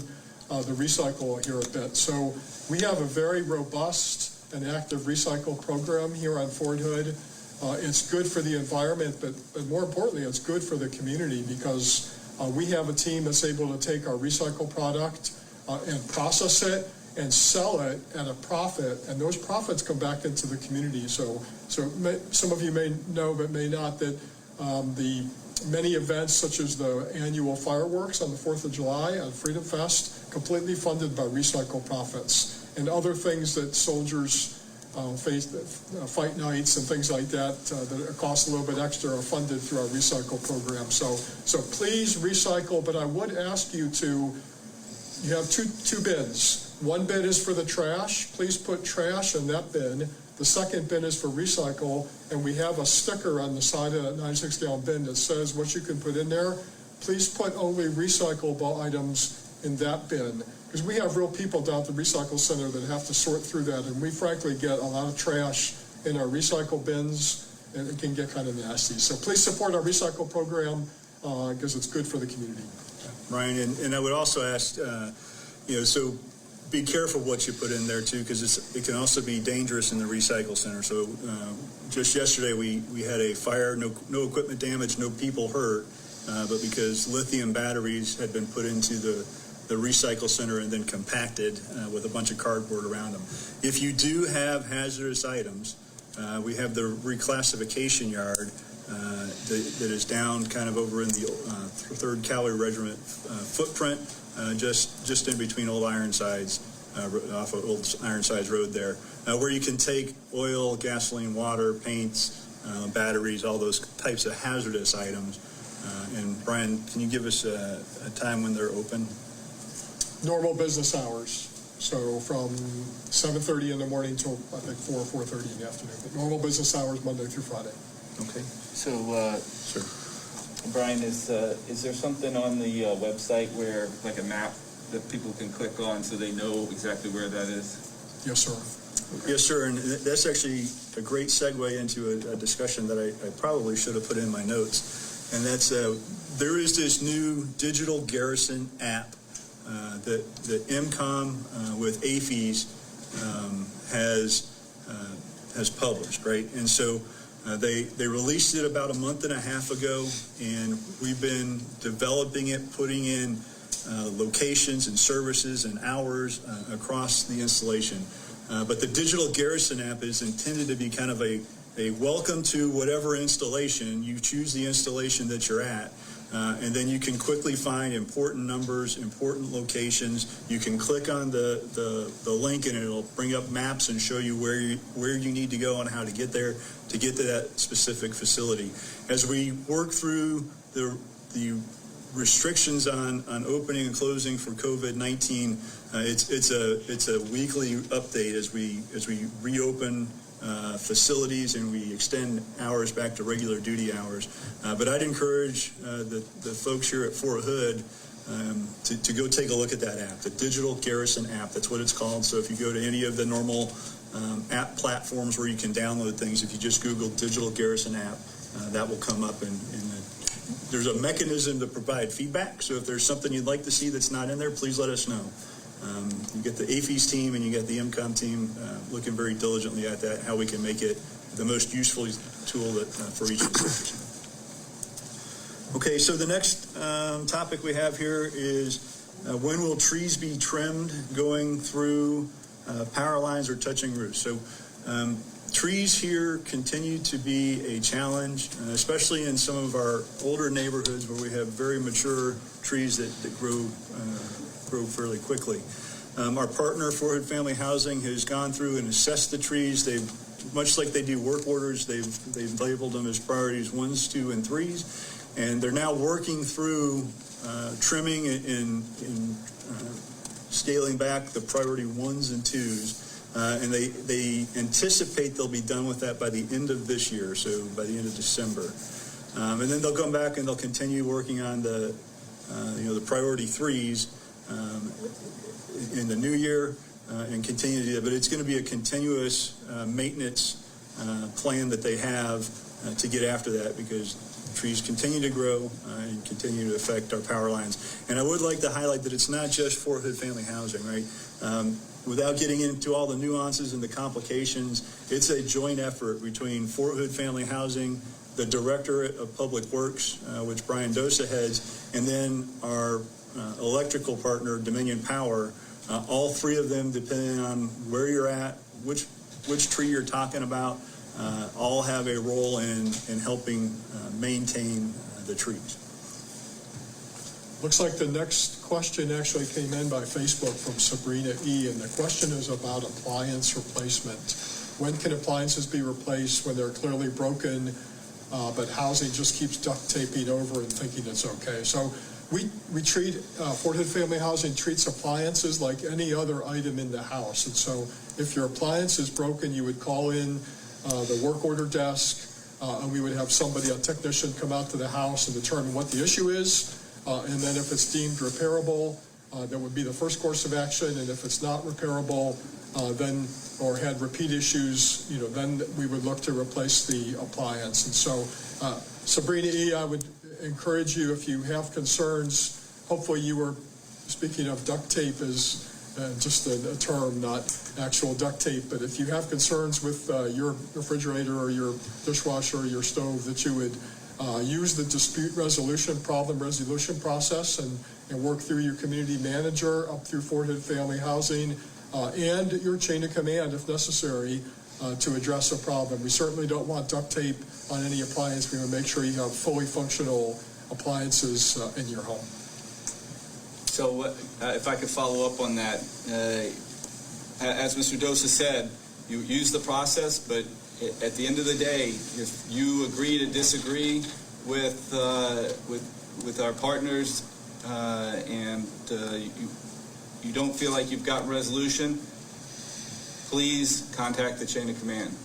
Speaker 11: the recycle here a bit. So we have a very robust and active recycle program here on Fort Hood. It's good for the environment, but more importantly, it's good for the community because we have a team that's able to take our recycled product and process it and sell it at a profit, and those profits come back into the community. So some of you may know, but may not, that the many events such as the annual fireworks on the 4th of July and Freedom Fest, completely funded by recycled profits, and other things that soldiers fight nights and things like that that cost a little bit extra are funded through our recycle program. So please recycle, but I would ask you to, you have two bins. One bin is for the trash. Please put trash in that bin. The second bin is for recycle, and we have a sticker on the side of that 96-gallon bin that says what you can put in there. Please put only recyclable items in that bin, because we have real people down at the recycle center that have to sort through that, and we frankly get a lot of trash in our recycle bins, and it can get kind of nasty. So please support our recycle program because it's good for the community.
Speaker 8: Ryan, and I would also ask, so be careful what you put in there too, because it can also be dangerous in the recycle center. So just yesterday we had a fire, no equipment damage, no people hurt, but because lithium batteries had been put into the recycle center and then compacted with a bunch of cardboard around them. If you do have hazardous items, we have the reclassification yard that is down kind of over in the 3rd Cavalry Regiment footprint, just in between Old Ironsides, off of Old Ironsides Road there, where you can take oil, gasoline, water, paints, batteries, all those types of hazardous items. And Brian, can you give us a time when they're open?
Speaker 11: Normal business hours. So from 7:30 in the morning till I think 4:30 in the afternoon. But normal business hours Monday through Friday.
Speaker 9: Okay. So,
Speaker 8: sure.
Speaker 9: Brian, is there something on the website where, like a map that people can click on so they know exactly where that is?
Speaker 11: Yes, sir.
Speaker 8: Okay. Yes, sir. And that's actually a great segue into a discussion that I probably should have put in my notes. And that's there is this new digital garrison app that MCOM with AAFES has published, right? And so they released it about a month and a half ago, and we've been developing it, putting in locations and services and hours across the installation. But the digital garrison app is intended to be kind of a welcome to whatever installation. You choose the installation that you're at. And then you can quickly find important numbers, important locations. You can click on the link, and it'll bring up maps and show you where you need to go and how to get there to get to that specific facility. As we work through the restrictions on opening and closing for COVID-19, it's a weekly update as we reopen facilities and we extend hours back to regular duty hours. But I'd encourage the folks here at Fort Hood to go take a look at that app, the Digital Garrison app. That's what it's called. So if you go to any of the normal app platforms where you can download things, if you just Google Digital Garrison app, that will come up. And there's a mechanism to provide feedback. So if there's something you'd like to see that's not in there, please let us know. You get the AAFES team and you get the MCOM team looking very diligently at that, how we can make it the most useful tool for each institution. Okay, so the next topic we have here is when will trees be trimmed going through power lines or touching roofs? So trees here continue to be a challenge, especially in some of our older neighborhoods where we have very mature trees that grow fairly quickly. Our partner, Fort Hood Family Housing, has gone through and assessed the trees. They've, much like they do work orders, they've labeled them as priorities 1s, 2, and 3s, and they're now working through trimming and scaling back the priority 1s and 2s, and they anticipate they'll be done with that by the end of this year, so by the end of December. And then they'll come back and they'll continue working on the priority 3s in the new year and continue to do that. But it's going to be a continuous maintenance plan that they have to get after that, because trees continue to grow and continue to affect our power lines. And I would like to highlight that it's not just Fort Hood Family Housing, right? Without getting into all the nuances and the complications, it's a joint effort between Fort Hood Family Housing, the Directorate of Public Works, which Brian Dosa heads, and then our electrical partner, Dominion Power. All three of them, depending on where you're at, which tree you're talking about, all have a role in helping maintain the trees.
Speaker 11: Looks like the next question actually came in by Facebook from Sabrina E. And the question is about appliance replacement. When can appliances be replaced when they're clearly broken, but housing just keeps duct taping over and thinking it's okay? So we treat, Fort Hood Family Housing treats appliances like any other item in the house. And so if your appliance is broken, you would call in the work order desk, and we would have somebody, a technician, come out to the house and determine what the issue is. And then if it's deemed repairable, that would be the first course of action. And if it's not repairable, then, or had repeat issues, then we would look to replace the appliance. And so, Sabrina E., I would encourage you, if you have concerns, hopefully you were speaking of duct tape as just a term, not actual duct tape, but if you have concerns with your refrigerator or your dishwasher or your stove, that you would use the dispute resolution, problem resolution process and work through your community manager up through Fort Hood Family Housing and your chain of command if necessary to address a problem. We certainly don't want duct tape on any appliance. We want to make sure you have fully functional appliances in your home.
Speaker 9: So if I could follow up on that, as Mr. Dosa said, you use the process, but at the end of the day, if you agree to disagree with our partners and you don't feel like you've got resolution, please contact the chain of command.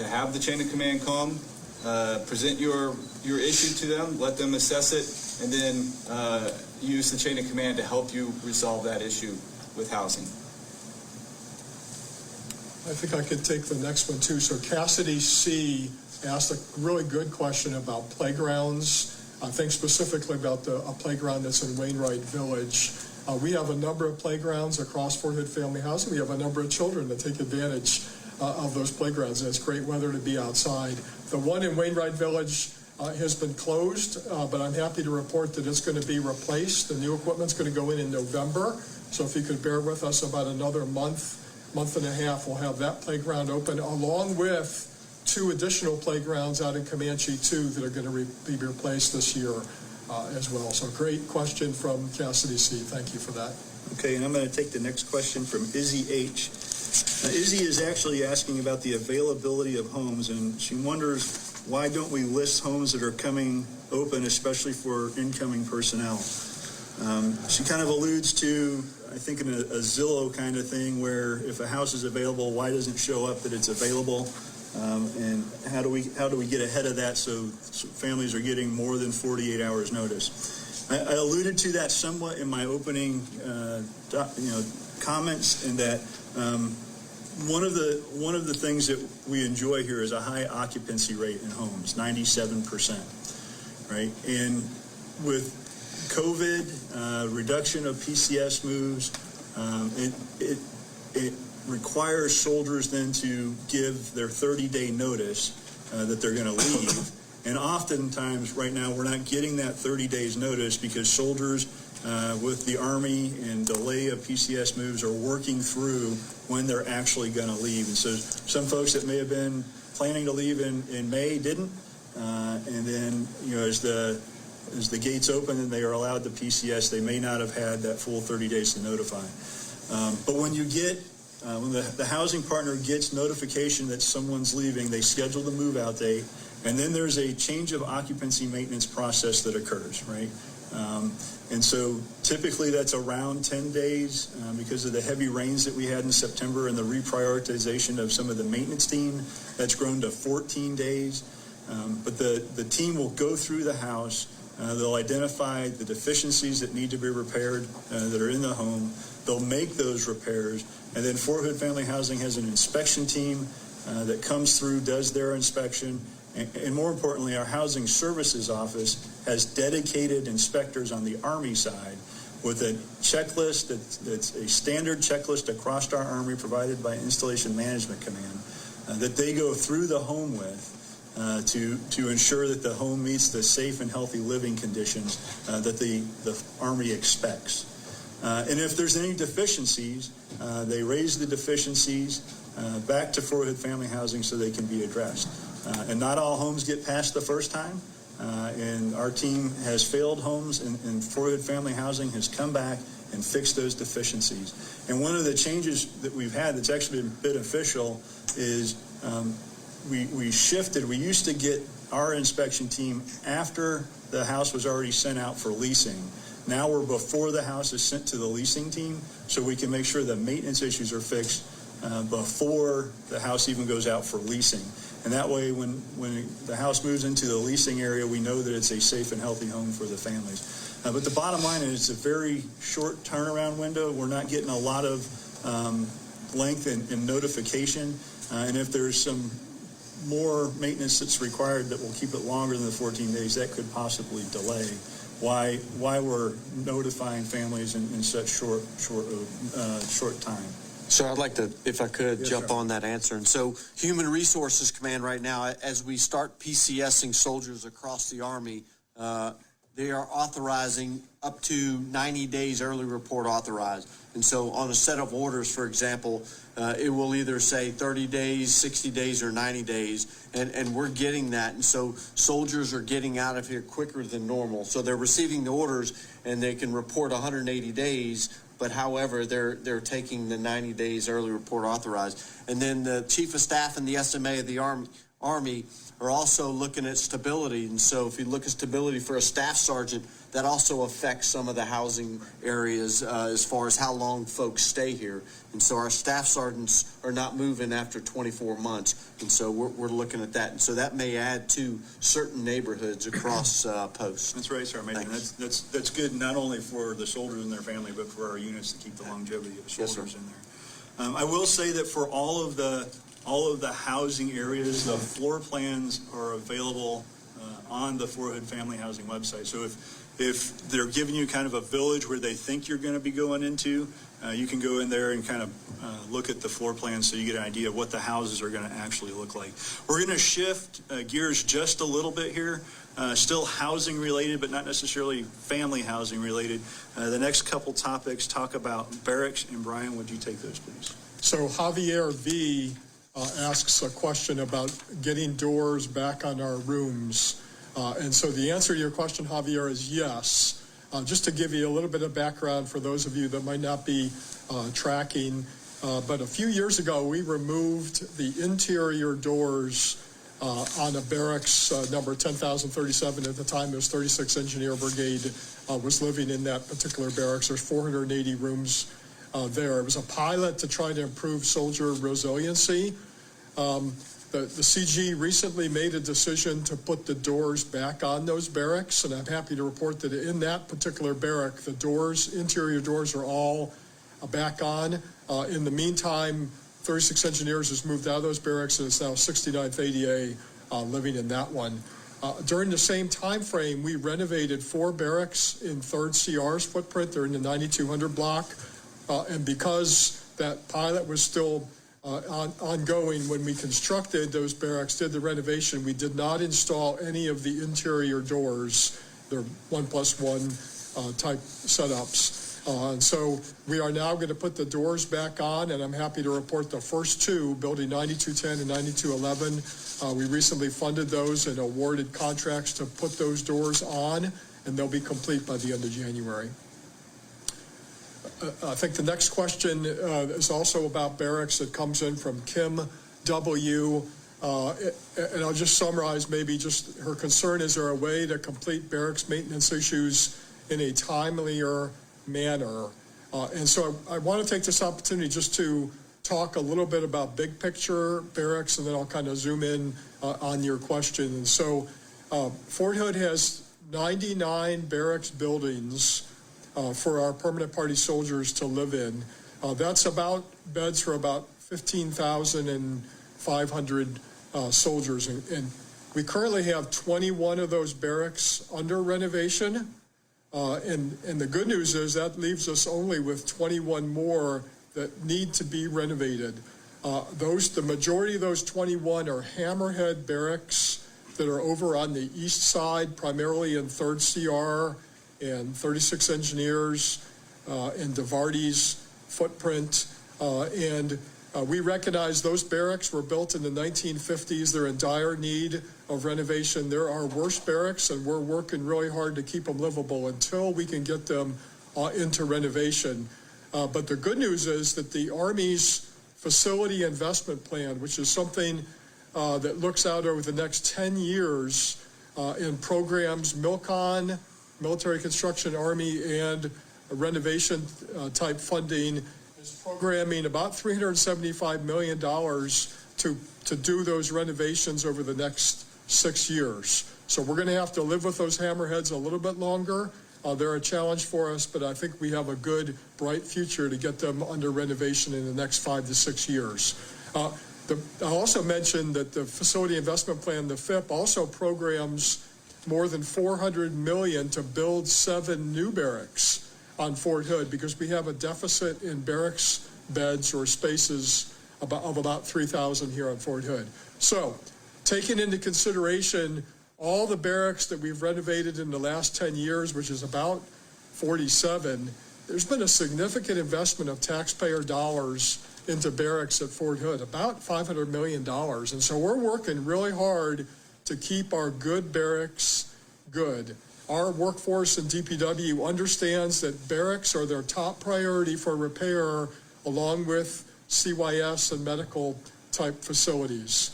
Speaker 9: Have the chain of command come, present your issue to them, let them assess it, and then use the chain of command to help you resolve that issue with housing.
Speaker 11: I think I could take the next one too. So Cassidy C. asked a really good question about playgrounds. I think specifically about a playground that's in Wainwright Village. We have a number of playgrounds across Fort Hood Family Housing. We have a number of children that take advantage of those playgrounds, and it's great weather to be outside. The one in Wainwright Village has been closed, but I'm happy to report that it's going to be replaced. The new equipment's going to go in November. So if you could bear with us about another month and a half, we'll have that playground open, along with 2 additional playgrounds out in Comanche 2 that are going to be replaced this year as well. So great question from Cassidy C. Thank you for that.
Speaker 8: Okay, and I'm going to take the next question from Izzy H. Izzy is actually asking about the availability of homes, and she wonders, why don't we list homes that are coming open, especially for incoming personnel? She kind of alludes to, I think, in a Zillow kind of thing, where if a house is available, why doesn't it show up that it's available? And how do we get ahead of that so families are getting more than 48 hours notice? I alluded to that somewhat in my opening comments, in that one of the things that we enjoy here is a high occupancy rate in homes, 97%, right? And with COVID, reduction of PCS moves, it requires soldiers then to give their 30-day notice that they're going to leave. And oftentimes right now we're not getting that 30 days notice because soldiers with the Army and delay of PCS moves are working through when they're actually going to leave. And so some folks that may have been planning to leave in May didn't. And then, as the gates open and they are allowed the PCS, they may not have had that full 30 days to notify. But when you get, when the housing partner gets notification that someone's leaving, they schedule the move-out date, and then there's a change of occupancy maintenance process that occurs, right? And so typically that's around 10 days because of the heavy rains that we had in September and the reprioritization of some of the maintenance team. That's grown to 14 days. But the team will go through the house. They'll identify the deficiencies that need to be repaired that are in the home. They'll make those repairs. And then Fort Hood Family Housing has an inspection team that comes through, does their inspection. And more importantly, our Housing Services Office has dedicated inspectors on the Army side with a checklist that's a standard checklist across our Army provided by Installation Management Command that they go through the home with to ensure that the home meets the safe and healthy living conditions that the Army expects. And if there's any deficiencies, they raise the deficiencies back to Fort Hood Family Housing so they can be addressed. And not all homes get past the first time. And our team has failed homes, and Fort Hood Family Housing has come back and fixed those deficiencies. And one of the changes that we've had that's actually been beneficial is we shifted. We used to get our inspection team after the house was already sent out for leasing. Now we're before the house is sent to the leasing team, so we can make sure the maintenance issues are fixed before the house even goes out for leasing. And that way, when the house moves into the leasing area, we know that it's a safe and healthy home for the families. But the bottom line is it's a very short turnaround window. We're not getting a lot of length in notification. And if there's some more maintenance that's required that will keep it longer than the 14 days, that could possibly delay why we're notifying families in such short time.
Speaker 12: So I'd like to, if I could,
Speaker 8: Yes,
Speaker 12: jump
Speaker 8: sir.
Speaker 12: on that answer. And so Human Resources Command right now, as we start PCSing soldiers across the Army, they are authorizing up to 90 days early report authorized. And so on a set of orders, for example, it will either say 30 days, 60 days, or 90 days. And we're getting that. And so soldiers are getting out of here quicker than normal. So they're receiving the orders and they can report 180 days. But however, they're taking the 90 days early report authorized. And then the Chief of Staff and the SMA of the Army are also looking at stability. And so if you look at stability for a staff sergeant, that also affects some of the housing areas as far as how long folks stay here. And so our staff sergeants are not moving after 24 months. And so we're looking at that. And so that may add to certain neighborhoods across posts.
Speaker 8: That's right, sir. Major. That's good not only for the soldiers and their family, but for our units to keep the longevity of the soldiers in there. I will say that for all of the housing areas, the floor plans are available on the Fort Hood Family Housing website. So if they're giving you kind of a village where they think you're going to be going into, you can go in there and kind of look at the floor plans so you get an idea of what the houses are going to actually look like. We're going to shift gears just a little bit here. Still housing related, but not necessarily family housing related. The next couple topics talk about barracks. And Brian, would you take those, please?
Speaker 11: So Javier V asks a question about getting doors back on our rooms. And so the answer to your question, Javier, is yes. Just to give you a little bit of background for those of you that might not be tracking, but a few years ago we removed the interior doors on a barracks number 10,037. At the time it was 36th Engineer Brigade was living in that particular barracks. There's 480 rooms there. It was a pilot to try to improve soldier resiliency. The CG recently made a decision to put the doors back on those barracks, and I'm happy to report that in that particular barrack, the doors, interior doors, are all back on. In the meantime, 36 Engineers has moved out of those barracks, and it's now 69th ADA living in that one. During the same time frame, we renovated 4 barracks in 3rd CR's footprint. They're in the 9200 block, and because that pilot was still ongoing when we constructed those barracks, did the renovation, we did not install any of the interior doors. They're 1+1 type setups. And so we are now going to put the doors back on, and I'm happy to report the first 2, building 9210 and 9211. We recently funded those and awarded contracts to put those doors on, and they'll be complete by the end of January. I think the next question is also about barracks. It comes in from Kim W. And I'll just summarize maybe just her concern. Is there a way to complete barracks maintenance issues in a timelier manner? And so I want to take this opportunity just to talk a little bit about big picture barracks, and then I'll kind of zoom in on your question. And so Fort Hood has 99 barracks buildings for our permanent party soldiers to live in. That's about beds for about 15,500 soldiers. And we currently have 21 of those barracks under renovation. And the good news is that leaves us only with 21 more that need to be renovated. The majority of those 21 are Hammerhead barracks that are over on the east side, primarily in 3rd CR and 36 Engineers and DeVardy's footprint. We recognize those barracks were built in the 1950s. They're in dire need of renovation. They're our worst barracks, and we're working really hard to keep them livable until we can get them into renovation. But the good news is that the Army's facility investment plan, which is something that looks out over the next 10 years in programs, MILCON, Military Construction Army, and renovation type funding, is programming about $375 million to do those renovations over the next 6 years. So we're going to have to live with those hammerheads a little bit longer. They're a challenge for us, but I think we have a good, bright future to get them under renovation in the next 5 to 6 years. I also mentioned that the Facility Investment Plan, the FIP, also programs more than $400 million to build 7 new barracks on Fort Hood, because we have a deficit in barracks beds or spaces of about 3,000 here on Fort Hood. So, taking into consideration all the barracks that we've renovated in the last 10 years, which is about 47, there's been a significant investment of taxpayer dollars into barracks at Fort Hood, about $500 million. And so we're working really hard to keep our good barracks good. Our workforce in DPW understands that barracks are their top priority for repair, along with CYS and medical type facilities.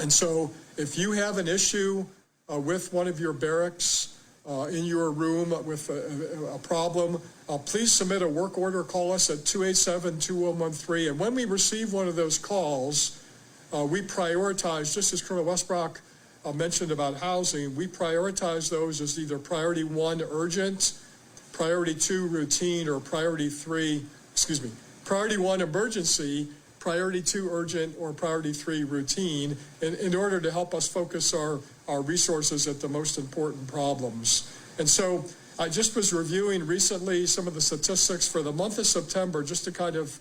Speaker 11: And so if you have an issue with one of your barracks in your room with a problem, please submit a work order. Call us at 287-2113. And when we receive one of those calls, we prioritize, just as Colonel Westbrook mentioned about housing, we prioritize those as either priority 1 urgent, priority 2 routine, or priority 1 emergency, priority 2 urgent, or priority 3 routine, in order to help us focus our resources at the most important problems. And so I just was reviewing recently some of the statistics for the month of September, just to kind of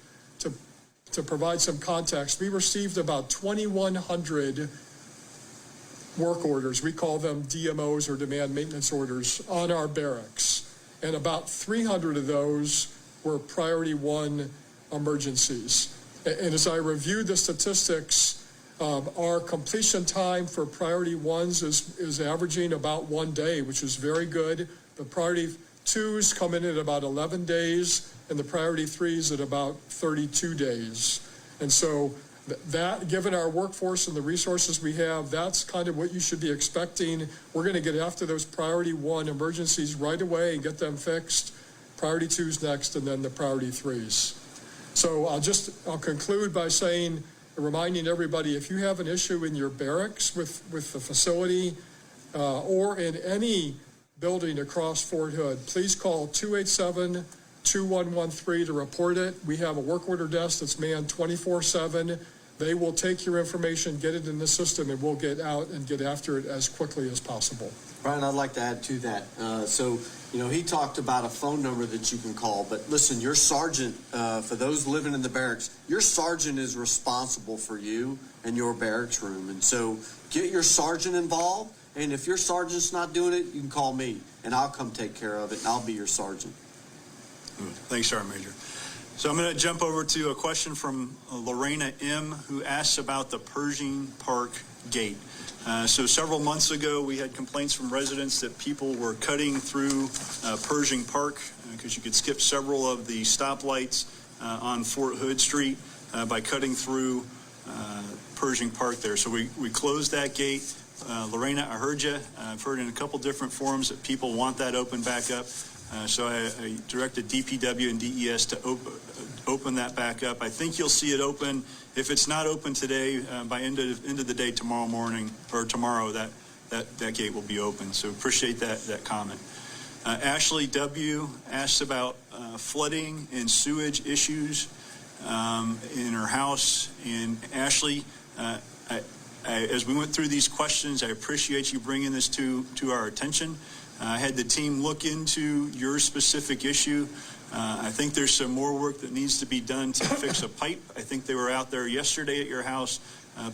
Speaker 11: to provide some context. We received about 2,100 work orders. We call them DMOs, or demand maintenance orders, on our barracks. And about 300 of those were priority 1 emergencies. And as I reviewed the statistics, our completion time for priority 1s is averaging about 1 day, which is very good. The priority 2s come in at about 11 days, and the priority 3s at about 32 days. And so that, given our workforce and the resources we have, that's kind of what you should be expecting. We're going to get after those priority 1 emergencies right away and get them fixed. Priority 2's next, and then the priority 3s. So I'll conclude by reminding everybody, if you have an issue in your barracks with the facility or in any building across Fort Hood, please call 287-2113 to report it. We have a work order desk that's manned 24/7. They will take your information, get it in the system, and we'll get out and get after it as quickly as possible.
Speaker 12: Brian, I'd like to add to that. He talked about a phone number that you can call, but listen, your sergeant, for those living in the barracks, your sergeant is responsible for you and your barracks room. And so get your sergeant involved, and if your sergeant's not doing it, you can call me, and I'll come take care of it, and I'll be your sergeant.
Speaker 8: Thanks, Sergeant Major. So I'm going to jump over to a question from Lorena M., who asks about the Pershing Park gate. So several months ago, we had complaints from residents that people were cutting through Pershing Park because you could skip several of the stoplights on Fort Hood Street by cutting through Pershing Park there. So we closed that gate. Lorena, I heard you. I've heard in a couple different forums that people want that open back up. So I directed DPW and DES to open that back up. I think you'll see it open. If it's not open today, by end of the day tomorrow morning, or tomorrow, that gate will be open. So appreciate that comment. Ashley W. asks about flooding and sewage issues in her house. And Ashley, as we went through these questions, I appreciate you bringing this to our attention. I had the team look into your specific issue. I think there's some more work that needs to be done to fix a pipe. I think they were out there yesterday at your house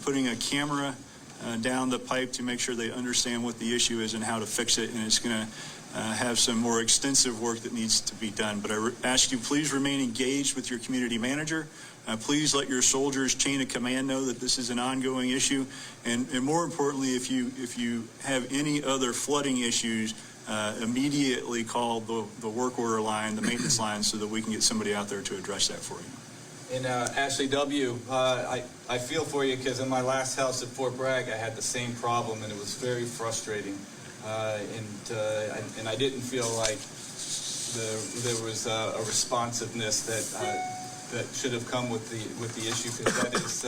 Speaker 8: putting a camera down the pipe to make sure they understand what the issue is and how to fix it, and it's going to have some more extensive work that needs to be done. But I ask you, please remain engaged with your community manager. Please let your soldiers' chain of command know that this is an ongoing issue, and more importantly, if you have any other flooding issues, immediately call the work order line, the maintenance line, so that we can get somebody out there to address that for you.
Speaker 9: And Ashley W., I feel for you, because in my last house at Fort Bragg, I had the same problem, and it was very frustrating. And I didn't feel like there was a responsiveness that should have come with the issue, because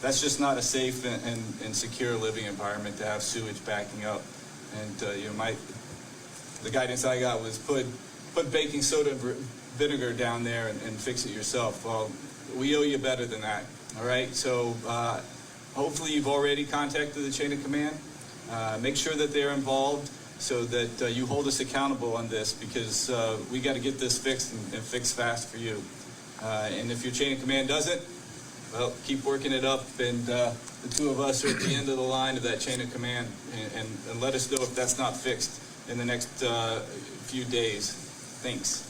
Speaker 9: that's just not a safe and secure living environment to have sewage backing up. And the guidance I got was put baking soda and vinegar down there and fix it yourself. Well, we owe you better than that. All right. So hopefully you've already contacted the chain of command. Make sure that they're involved so that you hold us accountable on this, because we got to get this fixed and fixed fast for you. And if your chain of command doesn't, well, keep working it up, and the two of us are at the end of the line of that chain of command, and let us know if that's not fixed in the next few days. Thanks.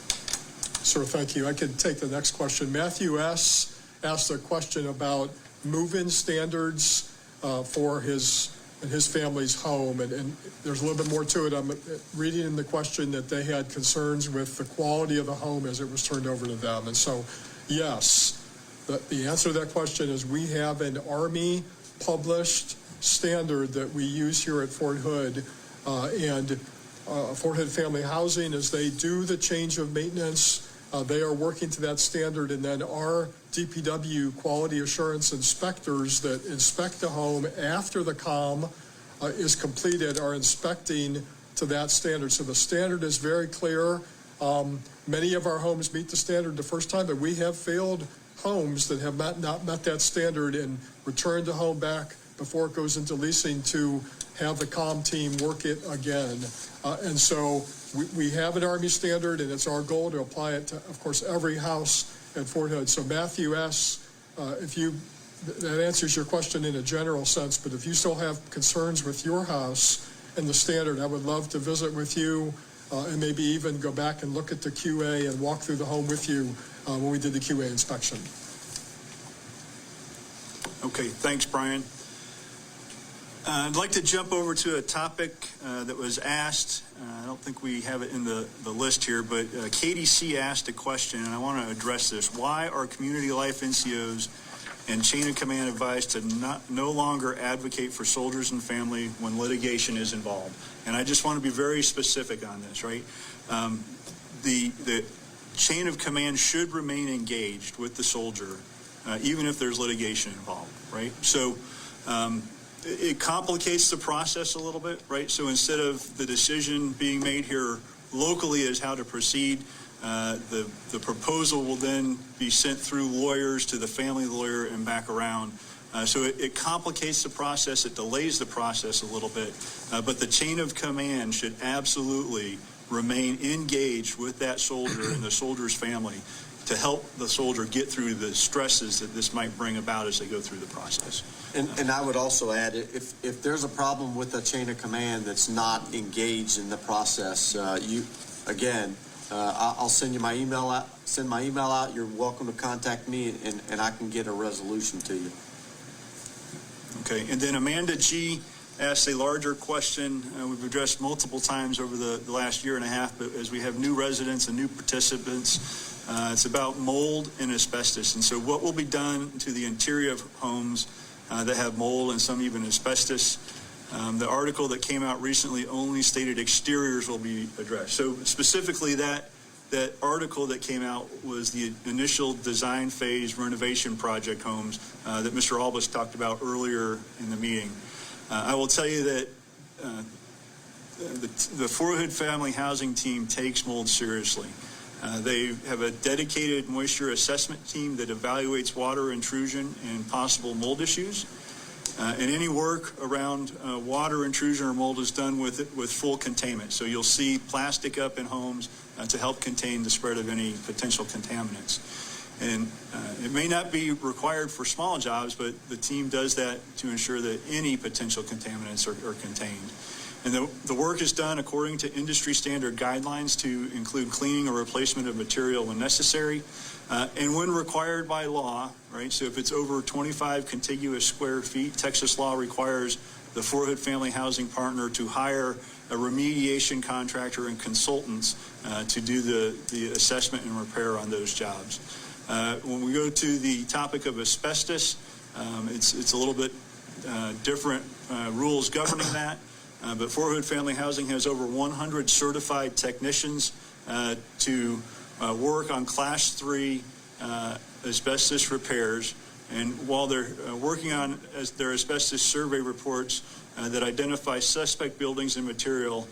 Speaker 11: Sir, thank you. I can take the next question. Matthew S. asked a question about move-in standards for his family's home, and there's a little bit more to it. I'm reading in the question that they had concerns with the quality of the home as it was turned over to them. And so, yes, the answer to that question is we have an Army published standard that we use here at Fort Hood, and Fort Hood Family Housing, as they do the change of maintenance, they are working to that standard, and then our DPW quality assurance inspectors that inspect the home after the COM is completed are inspecting to that standard. So the standard is very clear. Many of our homes meet the standard the first time, but we have failed homes that have not met that standard and returned the home back before it goes into leasing to have the COM team work it again. And so we have an Army standard, and it's our goal to apply it to, of course, every house at Fort Hood. So Matthew S., that answers your question in a general sense, but if you still have concerns with your house and the standard, I would love to visit with you and maybe even go back and look at the QA and walk through the home with you when we did the QA inspection.
Speaker 8: Okay, thanks, Brian. I'd like to jump over to a topic that was asked. I don't think we have it in the list here, but Katie C. asked a question, and I want to address this. Why are community life NCOs and chain of command advised to no longer advocate for soldiers and family when litigation is involved? And I just want to be very specific on this, right? The chain of command should remain engaged with the soldier, even if there's litigation involved, right? So it complicates the process a little bit, right? So instead of the decision being made here locally as how to proceed, the proposal will then be sent through lawyers to the family lawyer and back around. So it complicates the process, it delays the process a little bit, but the chain of command should absolutely remain engaged with that soldier and the soldier's family to help the soldier get through the stresses that this might bring about as they go through the process.
Speaker 12: And I would also add, if there's a problem with a chain of command that's not engaged in the process, I'll send you my email out. Send my email out. You're welcome to contact me, and I can get a resolution to you.
Speaker 8: Okay, and then Amanda G. asked a larger question we've addressed multiple times over the last year and a half, but as we have new residents and new participants, it's about mold and asbestos. And so what will be done to the interior of homes that have mold and some even asbestos? The article that came out recently only stated exteriors will be addressed. So specifically that article that came out was the initial design phase renovation project homes that Mr. Albus talked about earlier in the meeting. I will tell you that the Fort Hood Family Housing team takes mold seriously. They have a dedicated moisture assessment team that evaluates water intrusion and possible mold issues. And any work around water intrusion or mold is done with full containment. So you'll see plastic up in homes to help contain the spread of any potential contaminants. And it may not be required for small jobs, but the team does that to ensure that any potential contaminants are contained. And the work is done according to industry standard guidelines to include cleaning or replacement of material when necessary and when required by law, right? So if it's over 25 contiguous square feet, Texas law requires the Fort Hood Family Housing Partner to hire a remediation contractor and consultants to do the assessment and repair on those jobs. When we go to the topic of asbestos, it's a little bit different rules governing that. But Fort Hood Family Housing has over 100 certified technicians to work on Class 3 asbestos repairs. And while they're working on their asbestos survey reports that identify suspect buildings and material,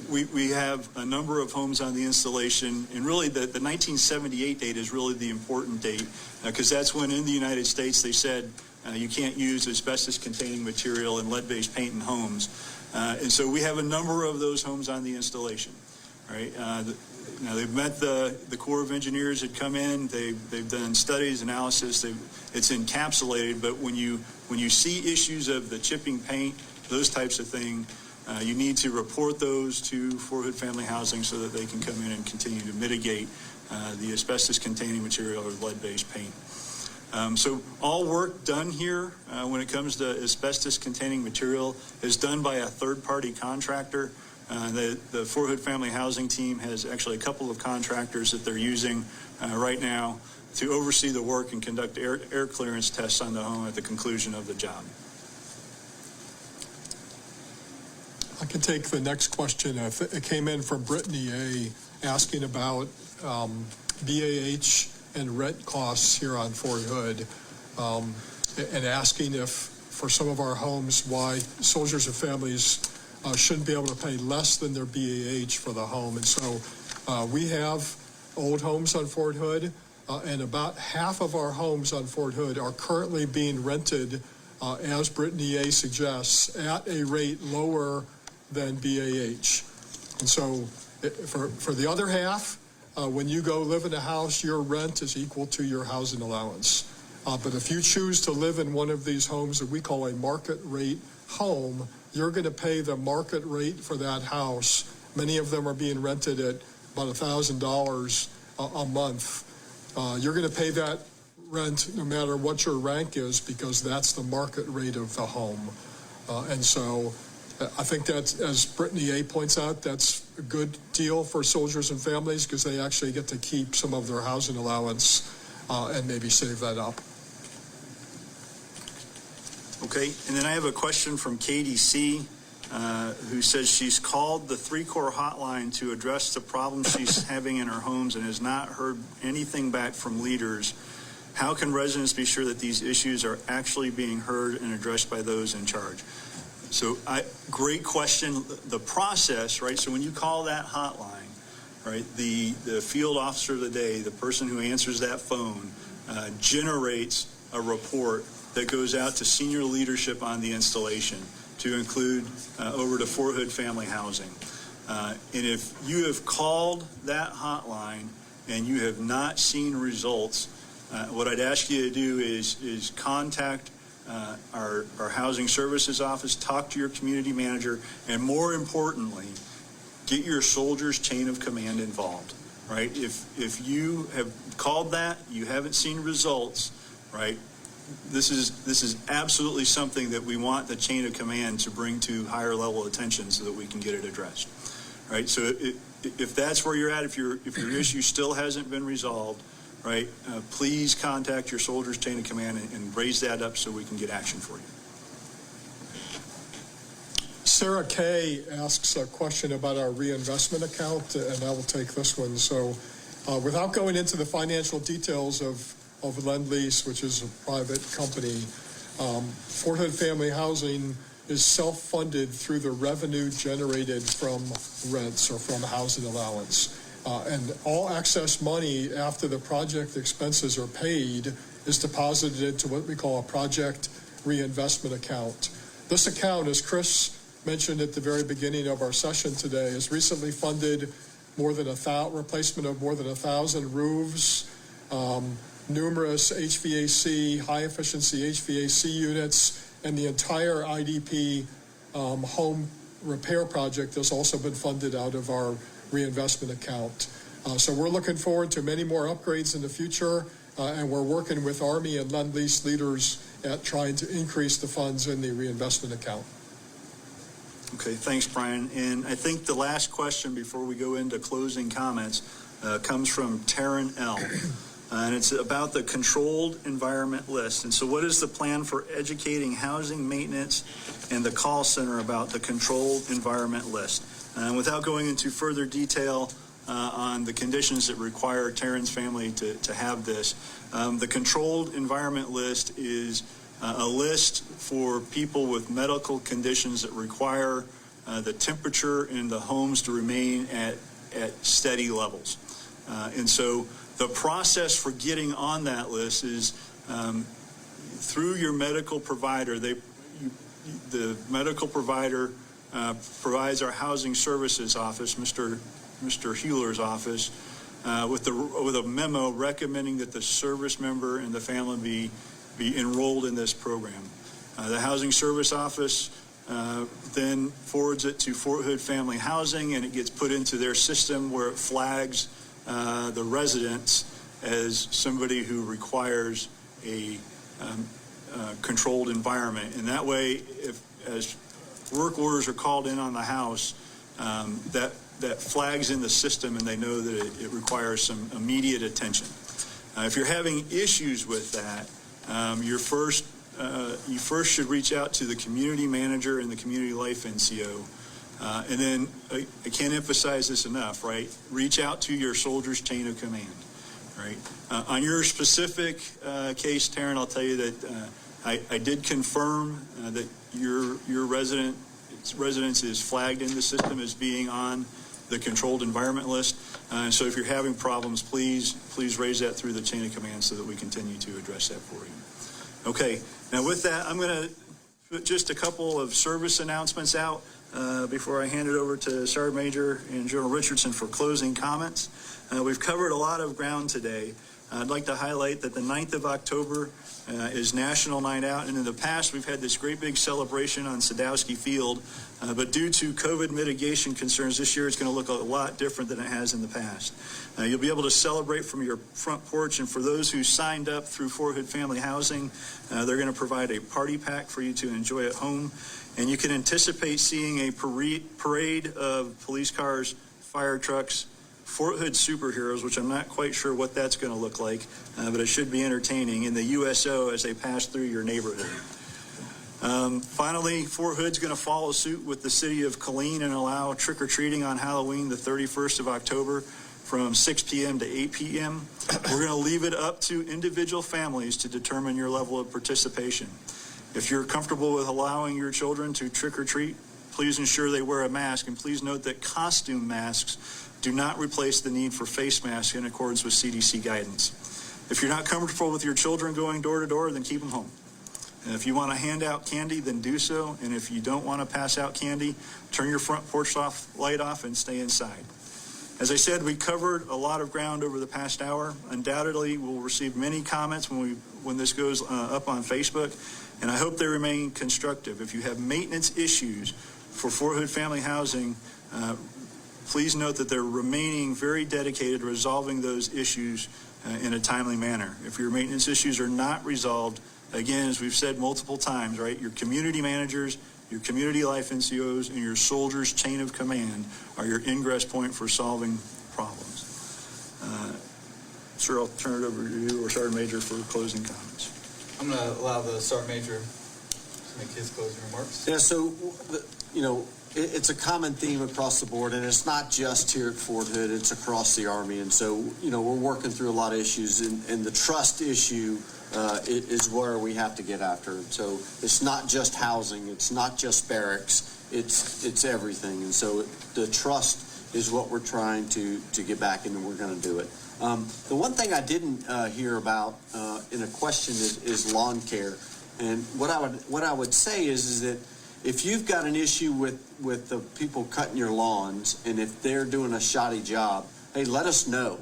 Speaker 8: we have a number of homes on the installation. And really the 1978 date is really the important date because that's when in the United States they said you can't use asbestos-containing material and lead-based paint in homes. And so we have a number of those homes on the installation. Right? Now they've met the Corps of Engineers that come in. They've done studies, analysis. It's encapsulated. But when you see issues of the chipping paint, those types of things, you need to report those to Fort Hood Family Housing so that they can come in and continue to mitigate the asbestos-containing material or lead-based paint. So all work done here when it comes to asbestos-containing material is done by a third-party contractor. The Fort Hood Family Housing team has actually a couple of contractors that they're using right now to oversee the work and conduct air clearance tests on the home at the conclusion of the job.
Speaker 11: I can take the next question. It came in from Brittany A. asking about BAH and rent costs here on Fort Hood, and asking if, for some of our homes, why soldiers and families shouldn't be able to pay less than their BAH for the home. And so we have old homes on Fort Hood, and about half of our homes on Fort Hood are currently being rented, as Brittany A. suggests, at a rate lower than BAH. And so for the other half, when you go live in a house, your rent is equal to your housing allowance. But if you choose to live in one of these homes that we call a market rate home, you're going to pay the market rate for that house. Many of them are being rented at about $1,000 a month. You're going to pay that rent no matter what your rank is because that's the market rate of the home. And so I think that, as Brittany A. points out, that's a good deal for soldiers and families because they actually get to keep some of their housing allowance and maybe save that up.
Speaker 8: Okay, and then I have a question from Katie C., who says she's called the 3-Corps hotline to address the problems she's having in her homes and has not heard anything back from leaders. How can residents be sure that these issues are actually being heard and addressed by those in charge? So great question. The process, right? So when you call that hotline, right, the field officer of the day, the person who answers that phone, generates a report that goes out to senior leadership on the installation to include over to Fort Hood Family Housing. And if you have called that hotline and you have not seen results, what I'd ask you to do is contact our housing services office, talk to your community manager, and more importantly, get your soldiers' chain of command involved, right? If you have called that, you haven't seen results, right? This is absolutely something that we want the chain of command to bring to higher level attention so that we can get it addressed, right? So if that's where you're at, if your issue still hasn't been resolved, right, please contact your soldiers' chain of command and raise that up so we can get action for you.
Speaker 11: Sarah Kay asks a question about our reinvestment account, and I will take this one. So without going into the financial details of Lend-Lease, which is a private company, Fort Hood Family Housing is self-funded through the revenue generated from rents or from housing allowance. And all excess money after the project expenses are paid is deposited into what we call a project reinvestment account. This account, as Chris mentioned at the very beginning of our session today, has recently funded replacement of more than 1,000 roofs, numerous HVAC, high-efficiency HVAC units, and the entire IDP home repair project has also been funded out of our reinvestment account. So we're looking forward to many more upgrades in the future, and we're working with Army and Lend-Lease leaders at trying to increase the funds in the reinvestment account.
Speaker 8: Okay, thanks, Brian. And I think the last question before we go into closing comments comes from Taryn L. And it's about the controlled environment list. And so what is the plan for educating housing maintenance and the call center about the controlled environment list? And without going into further detail on the conditions that require Taryn's family to have this, the controlled environment list is a list for people with medical conditions that require the temperature in the homes to remain at steady levels. And so the process for getting on that list is through your medical provider. The medical provider provides our housing services office, Mr. Hewler's office, with a memo recommending that the service member and the family be enrolled in this program. The housing service office then forwards it to Fort Hood Family Housing, and it gets put into their system where it flags the residents as somebody who requires a controlled environment. And that way, as work orders are called in on the house, that flags in the system, and they know that it requires some immediate attention. If you're having issues with that, you first should reach out to the community manager and the community life NCO. And then I can't emphasize this enough, right? Reach out to your soldier's chain of command, right? On your specific case, Taryn, I'll tell you that I did confirm that your residence is flagged in the system as being on the controlled environment list. So if you're having problems, please raise that through the chain of command so that we continue to address that for you. Okay, now with that, I'm going to put just a couple of service announcements out before I hand it over to Sergeant Major and General Richardson for closing comments. We've covered a lot of ground today. I'd like to highlight that the 9th of October is National Night Out, and in the past we've had this great big celebration on Sadowski Field, but due to COVID mitigation concerns, this year it's going to look a lot different than it has in the past. You'll be able to celebrate from your front porch, and for those who signed up through Fort Hood Family Housing, they're going to provide a party pack for you to enjoy at home, and you can anticipate seeing a parade of police cars, fire trucks, Fort Hood superheroes, which I'm not quite sure what that's going to look like, but it should be entertaining, in the USO as they pass through your neighborhood. Finally, Fort Hood's going to follow suit with the city of Killeen and allow trick-or-treating on Halloween, the 31st of October, from 6 p.m. to 8 p.m. We're going to leave it up to individual families to determine your level of participation. If you're comfortable with allowing your children to trick-or-treat, please ensure they wear a mask, and please note that costume masks do not replace the need for face masks in accordance with CDC guidance. If you're not comfortable with your children going door to door, then keep them home. And if you want to hand out candy, then do so. And if you don't want to pass out candy, turn your front porch light off and stay inside. As I said, we covered a lot of ground over the past hour. Undoubtedly, we'll receive many comments when this goes up on Facebook, and I hope they remain constructive. If you have maintenance issues for Fort Hood Family Housing, please note that they're remaining very dedicated to resolving those issues in a timely manner. If your maintenance issues are not resolved, again, as we've said multiple times, right, your community managers, your community life NCOs, and your soldiers' chain of command are your ingress point for solving problems. Sir, I'll turn it over to you or Sergeant Major for closing comments.
Speaker 9: I'm going to allow the Sergeant Major to make his closing remarks.
Speaker 12: Yeah, so, it's a common theme across the board, and it's not just here at Fort Hood, it's across the Army. And so, we're working through a lot of issues, and the trust issue is where we have to get after. So it's not just housing, it's not just barracks, it's everything. And so the trust is what we're trying to get back, and we're going to do it. The one thing I didn't hear about in a question is lawn care. And what I would say is that if you've got an issue with the people cutting your lawns, and if they're doing a shoddy job, hey, let us know,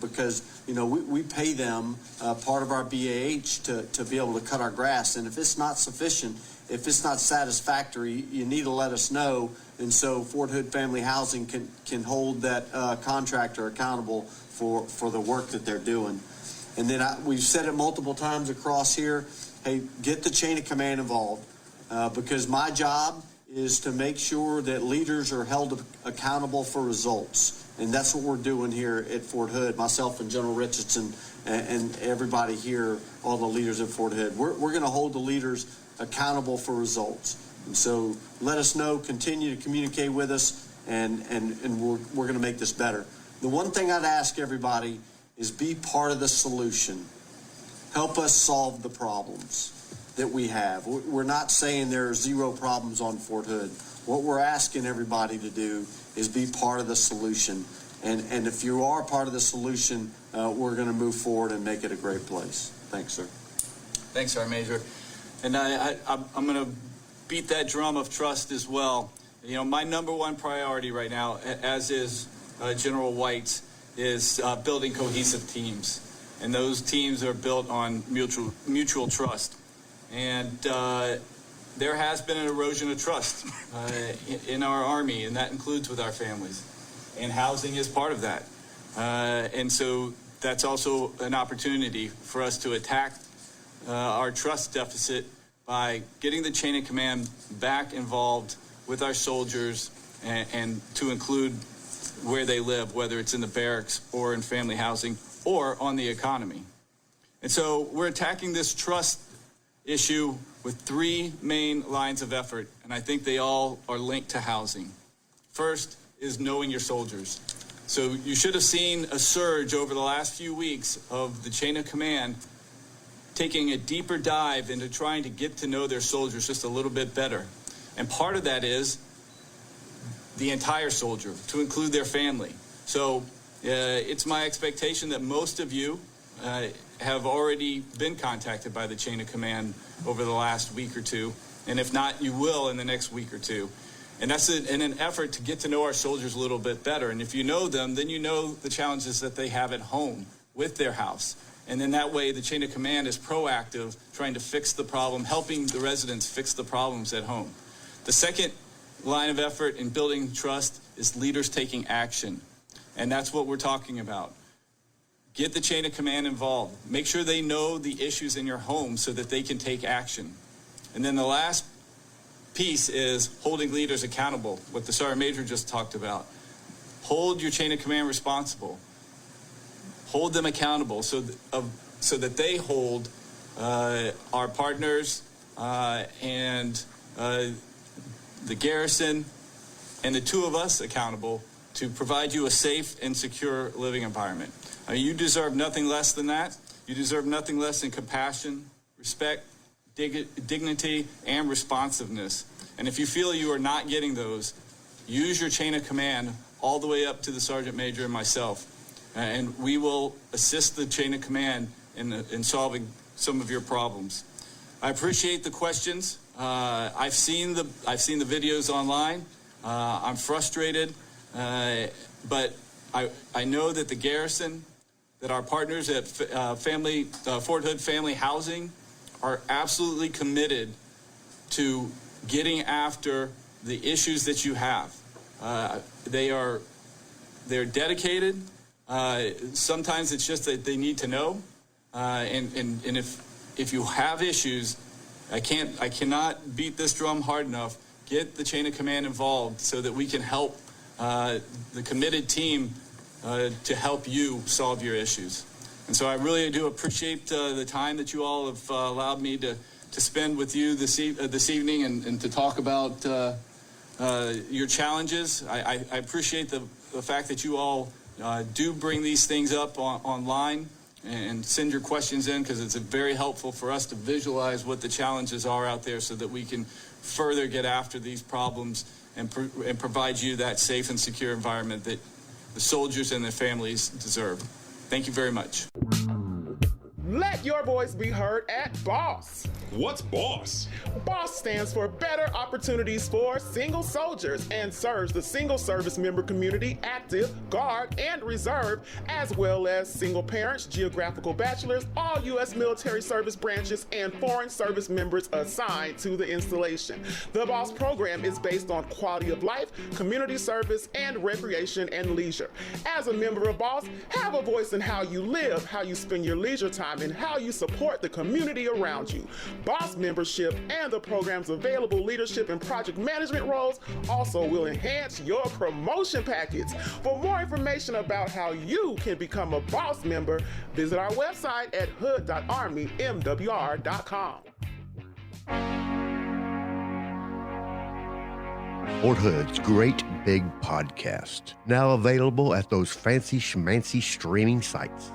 Speaker 12: because we pay them part of our BAH to be able to cut our grass, and if it's not sufficient, if it's not satisfactory, you need to let us know, and so Fort Hood Family Housing can hold that contractor accountable for the work that they're doing. And then we've said it multiple times across here, hey, get the chain of command involved, because my job is to make sure that leaders are held accountable for results. And that's what we're doing here at Fort Hood, myself and General Richardson and everybody here, all the leaders at Fort Hood. We're going to hold the leaders accountable for results. And so let us know, continue to communicate with us, and we're going to make this better. The one thing I'd ask everybody is be part of the solution. Help us solve the problems that we have. We're not saying there are zero problems on Fort Hood. What we're asking everybody to do is be part of the solution. And if you are part of the solution, we're going to move forward and make it a great place. Thanks, sir.
Speaker 9: Thanks, Sergeant Major. And I'm going to beat that drum of trust as well. My number one priority right now, as is General White's, is building cohesive teams. And those teams are built on mutual trust. And there has been an erosion of trust in our Army, and that includes with our families. And housing is part of that. And so that's also an opportunity for us to attack our trust deficit by getting the chain of command back involved with our soldiers and to include where they live, whether it's in the barracks or in family housing or on the economy. And so we're attacking this trust issue with three main lines of effort, and I think they all are linked to housing. First is knowing your soldiers. So you should have seen a surge over the last few weeks of the chain of command taking a deeper dive into trying to get to know their soldiers just a little bit better. And part of that is the entire soldier, to include their family. So it's my expectation that most of you have already been contacted by the chain of command over the last week or two. And if not, you will in the next week or two. And that's in an effort to get to know our soldiers a little bit better. And if you know them, then you know the challenges that they have at home with their house. And then that way, the chain of command is proactive, trying to fix the problem, helping the residents fix the problems at home. The second line of effort in building trust is leaders taking action. And that's what we're talking about. Get the chain of command involved. Make sure they know the issues in your home so that they can take action. And then the last piece is holding leaders accountable, what the Sergeant Major just talked about. Hold your chain of command responsible. Hold them accountable so that they hold our partners and the garrison and the two of us accountable to provide you a safe and secure living environment. I mean, you deserve nothing less than that. You deserve nothing less than compassion, respect, dignity, and responsiveness. And if you feel you are not getting those, use your chain of command all the way up to the Sergeant Major and myself. And we will assist the chain of command in solving some of your problems. I appreciate the questions. I've seen the videos online. I'm frustrated, but I know that the garrison, that our partners at Fort Hood Family Housing are absolutely committed to getting after the issues that you have. They're dedicated. Sometimes it's just that they need to know. And if you have issues, I cannot beat this drum hard enough. Get the chain of command involved so that we can help the committed team to help you solve your issues. And so I really do appreciate the time that you all have allowed me to spend with you this evening and to talk about your challenges. I appreciate the fact that you all do bring these things up online and send your questions in, because it's very helpful for us to visualize what the challenges are out there so that we can further get after these problems and provide you that safe and secure environment that the soldiers and their families deserve. Thank you very much.
Speaker 13: Let your voice be heard at BOSS.
Speaker 14: What's BOSS?
Speaker 13: BOSS stands for Better Opportunities for Single Soldiers and serves the single service member community, active, guard, and reserve, as well as single parents, geographical bachelors, all U.S. military service branches, and foreign service members assigned to the installation. The BOSS program is based on quality of life, community service, and recreation and leisure. As a member of BOSS, have a voice in how you live, how you spend your leisure time, and how you support the community around you. BOSS membership and the program's available leadership and project management roles also will enhance your promotion package. For more information about how you can become a BOSS member, visit our website at hood.armymwr.com.
Speaker 1: Fort Hood's Great Big Podcast, now available at those fancy schmancy streaming sites.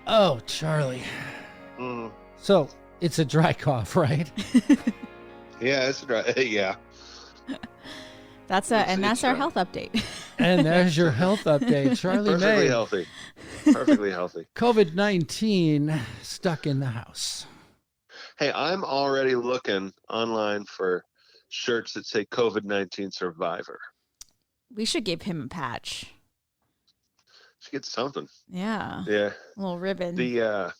Speaker 4: Oh, Charlie. So it's a dry cough, right?
Speaker 3: Yeah, it's dry. Yeah.
Speaker 5: That's our health update.
Speaker 4: And there's your health update, Charlie.
Speaker 3: Perfectly
Speaker 4: May.
Speaker 3: healthy. Perfectly healthy.
Speaker 4: COVID-19 stuck in the house.
Speaker 3: Hey, I'm already looking online for shirts that say COVID-19 survivor.
Speaker 5: We should give him a patch.
Speaker 3: Should get something.
Speaker 5: Yeah.
Speaker 3: Yeah.
Speaker 5: A little ribbon.
Speaker 3: I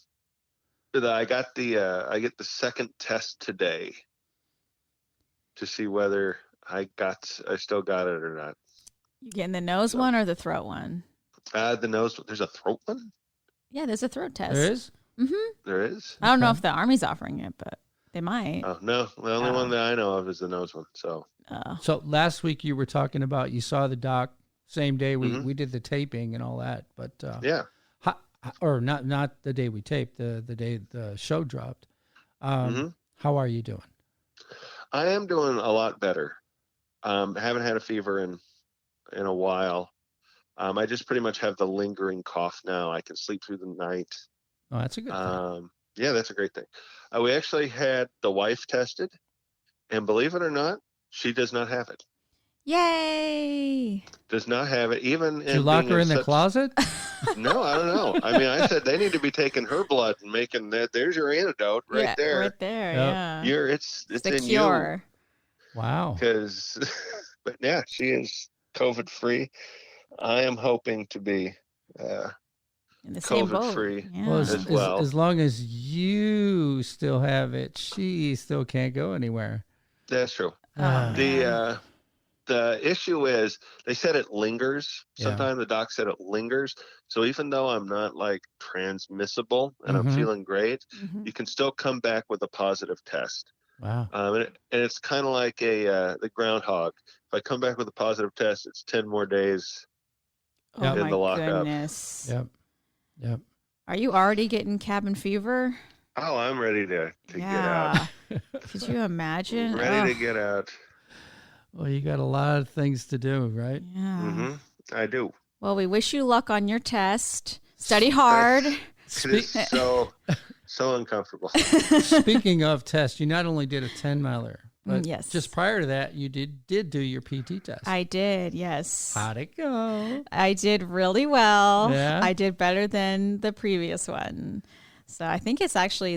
Speaker 3: get the second test today to see whether I still got it or not.
Speaker 5: You getting the nose one or the throat one?
Speaker 3: The nose. There's a throat one?
Speaker 5: Yeah, there's a throat test.
Speaker 4: There is?
Speaker 5: Mm-hmm.
Speaker 3: There is?
Speaker 5: I don't know if the Army's offering it, but they might.
Speaker 3: Oh, no. The only one that I know of is the nose one. So
Speaker 4: last week you were talking about you saw the doc same day we did the taping and all that, but
Speaker 3: yeah.
Speaker 4: Or not the day we taped, the day the show dropped. How are you doing?
Speaker 3: I am doing a lot better. Haven't had a fever in a while. I just pretty much have the lingering cough now. I can sleep through the night.
Speaker 4: Oh, that's a good thing.
Speaker 3: Yeah, that's a great thing. We actually had the wife tested, and believe it or not, she does not have it.
Speaker 5: Yay!
Speaker 3: Does not have it. Even
Speaker 4: Did you lock her in the closet?
Speaker 3: No, I don't know. I mean, I said they need to be taking her blood and making that. There's your antidote right there.
Speaker 5: Right there. Yeah.
Speaker 3: It's
Speaker 5: the
Speaker 3: in
Speaker 5: cure.
Speaker 3: You.
Speaker 4: Wow.
Speaker 3: But yeah, she is COVID free. I am hoping to be
Speaker 5: in the same boat.
Speaker 3: COVID free
Speaker 4: as well. As long as you still have it, she still can't go anywhere.
Speaker 3: That's true. The issue is they said it lingers. Sometimes the doc said it lingers. So even though I'm not like transmissible and I'm feeling great, you can still come back with a positive test.
Speaker 4: Wow.
Speaker 3: And it's kind of like the groundhog. If I come back with a positive test, it's 10 more days in the lockup.
Speaker 5: Goodness.
Speaker 4: Yep.
Speaker 5: Are you already getting cabin fever?
Speaker 3: Oh, I'm ready to get out.
Speaker 5: Could you imagine?
Speaker 3: Ready to get out.
Speaker 4: Well, you got a lot of things to do, right?
Speaker 5: Yeah.
Speaker 3: I do.
Speaker 5: Well, we wish you luck on your test. Study hard.
Speaker 3: It is so uncomfortable.
Speaker 4: Speaking of tests, you not only did a 10-miler, but
Speaker 5: yes.
Speaker 4: just prior to that, you did do your PT test.
Speaker 5: I did, yes.
Speaker 4: How'd it go?
Speaker 5: I did really well.
Speaker 4: Yeah?
Speaker 5: I did better than the previous one. So I think it's actually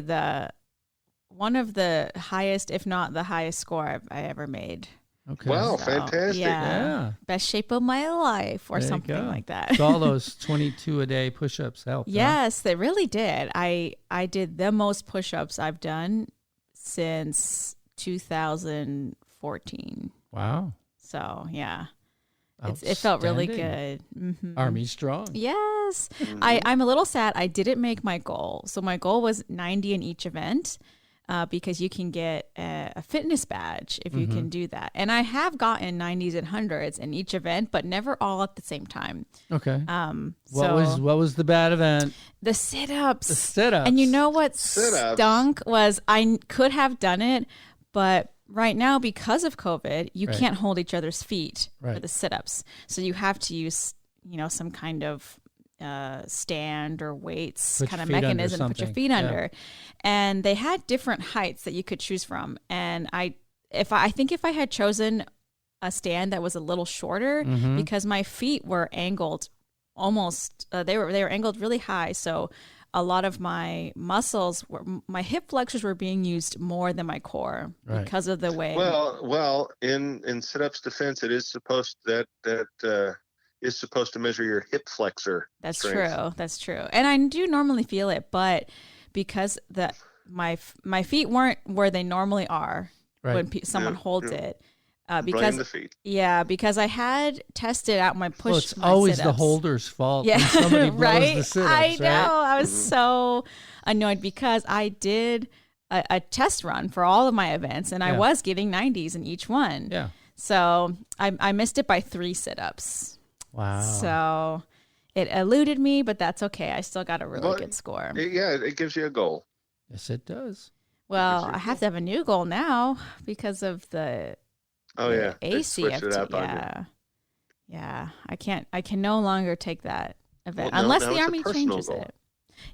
Speaker 5: one of the highest, if not the highest score I ever made.
Speaker 4: Okay.
Speaker 3: Wow, fantastic.
Speaker 5: Yeah. Best shape of my life or something like that.
Speaker 4: So all those 22 a day push-ups helped.
Speaker 5: Yes, they really did. I did the most push-ups I've done since 2014.
Speaker 4: Wow.
Speaker 5: So, yeah. It felt really good.
Speaker 4: Army strong.
Speaker 5: Yes. I'm a little sad. I didn't make my goal. So my goal was 90 in each event. Because you can get a fitness badge if you can do that. And I have gotten 90s and 100s in each event, but never all at the same time.
Speaker 4: Okay. What was the bad event?
Speaker 5: The sit-ups.
Speaker 4: The sit-ups.
Speaker 5: And you know what stunk was I could have done it, but right now because of COVID, you can't hold each other's feet for the sit-ups. So you have to use, some kind of stand or weights
Speaker 4: Put
Speaker 5: kind of
Speaker 4: your feet under
Speaker 5: mechanism to put your
Speaker 4: something.
Speaker 5: feet
Speaker 4: Yeah.
Speaker 5: under. And they had different heights that you could choose from. And I think if I had chosen a stand that was a little shorter,
Speaker 4: Mhm.
Speaker 5: because my feet were angled almost, they were angled really high. So a lot of my muscles my hip flexors were being used more than my core
Speaker 4: Right.
Speaker 5: because of the way.
Speaker 3: Well, in sit-ups defense, it is supposed that is supposed to measure your hip flexor.
Speaker 5: That's
Speaker 3: strength.
Speaker 5: true. That's true. And I do normally feel it, but because my feet weren't where they normally are
Speaker 4: Right.
Speaker 5: when someone holds it. Because
Speaker 3: Blame the feet.
Speaker 5: Yeah, because I had tested out my push.
Speaker 4: Well, it's
Speaker 5: my
Speaker 4: always the
Speaker 5: sit-ups.
Speaker 4: holder's fault.
Speaker 5: Yeah,
Speaker 4: when somebody blows
Speaker 5: right.
Speaker 4: the sit-ups,
Speaker 5: I know.
Speaker 4: right?
Speaker 5: I was so annoyed because I did a test run for all of my events, and I
Speaker 4: Yeah.
Speaker 5: was getting 90s in each one.
Speaker 4: Yeah.
Speaker 5: So I missed it by 3 sit-ups.
Speaker 4: Wow.
Speaker 5: So it eluded me, but that's okay. I still got a really good score.
Speaker 3: It gives you a goal.
Speaker 4: Yes, it does.
Speaker 5: Well, I have to have a new goal now because of the
Speaker 3: They switched
Speaker 5: ACFT.
Speaker 3: it up on you.
Speaker 5: Yeah. I can no longer take that event
Speaker 3: Well,
Speaker 5: unless
Speaker 3: now
Speaker 5: the
Speaker 3: it's a
Speaker 5: Army
Speaker 3: personal
Speaker 5: changes
Speaker 3: goal.
Speaker 5: it.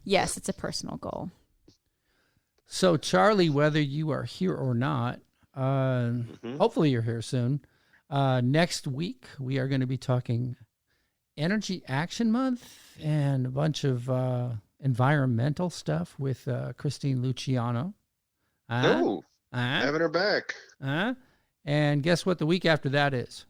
Speaker 5: Yes, it's a personal goal.
Speaker 4: So, Charlie, whether you are here or not, hopefully you're here soon. Next week, we are going to be talking Energy Action Month and a bunch of environmental stuff with Christine Luciano.
Speaker 3: Having her back.
Speaker 4: And guess what the week after that is?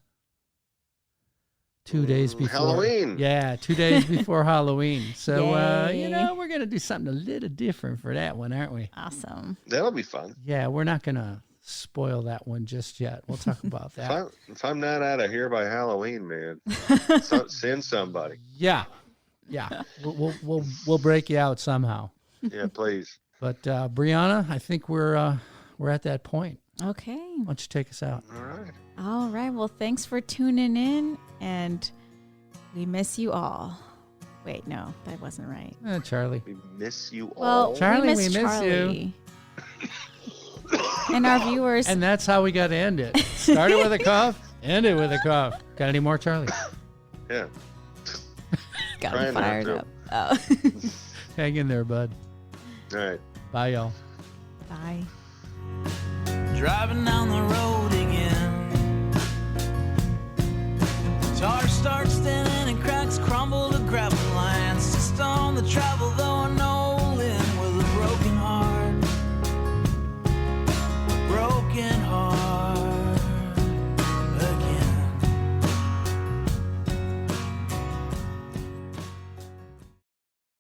Speaker 4: 2 days before
Speaker 3: Halloween.
Speaker 4: Yeah, 2 days before Halloween. So,
Speaker 5: Yay.
Speaker 4: we're going to do something a little different for that one, aren't we?
Speaker 5: Awesome.
Speaker 3: That'll be fun.
Speaker 4: Yeah, we're not going to spoil that one just yet. We'll talk about that.
Speaker 3: If I'm not out of here by Halloween, man, send somebody.
Speaker 4: Yeah. We'll break you out somehow.
Speaker 3: Yeah, please.
Speaker 4: But Brianna, I think we're at that point.
Speaker 5: Okay.
Speaker 4: Why don't you take us out?
Speaker 5: All right. Well, thanks for tuning in, and we miss you all. Wait, no, that wasn't right.
Speaker 4: Charlie.
Speaker 3: We miss you all.
Speaker 5: Well,
Speaker 4: Charlie,
Speaker 5: we miss
Speaker 4: you.
Speaker 5: And our viewers.
Speaker 4: And that's how we got to end it. Started with a cough, ended with a cough. Got any more, Charlie?
Speaker 3: Yeah.
Speaker 5: Got
Speaker 3: Trying
Speaker 5: me
Speaker 3: not
Speaker 5: fired
Speaker 3: to.
Speaker 5: up. Oh.
Speaker 4: Hang in there, bud.
Speaker 3: All right.
Speaker 4: Bye, y'all.
Speaker 5: Bye.
Speaker 14: Driving down the road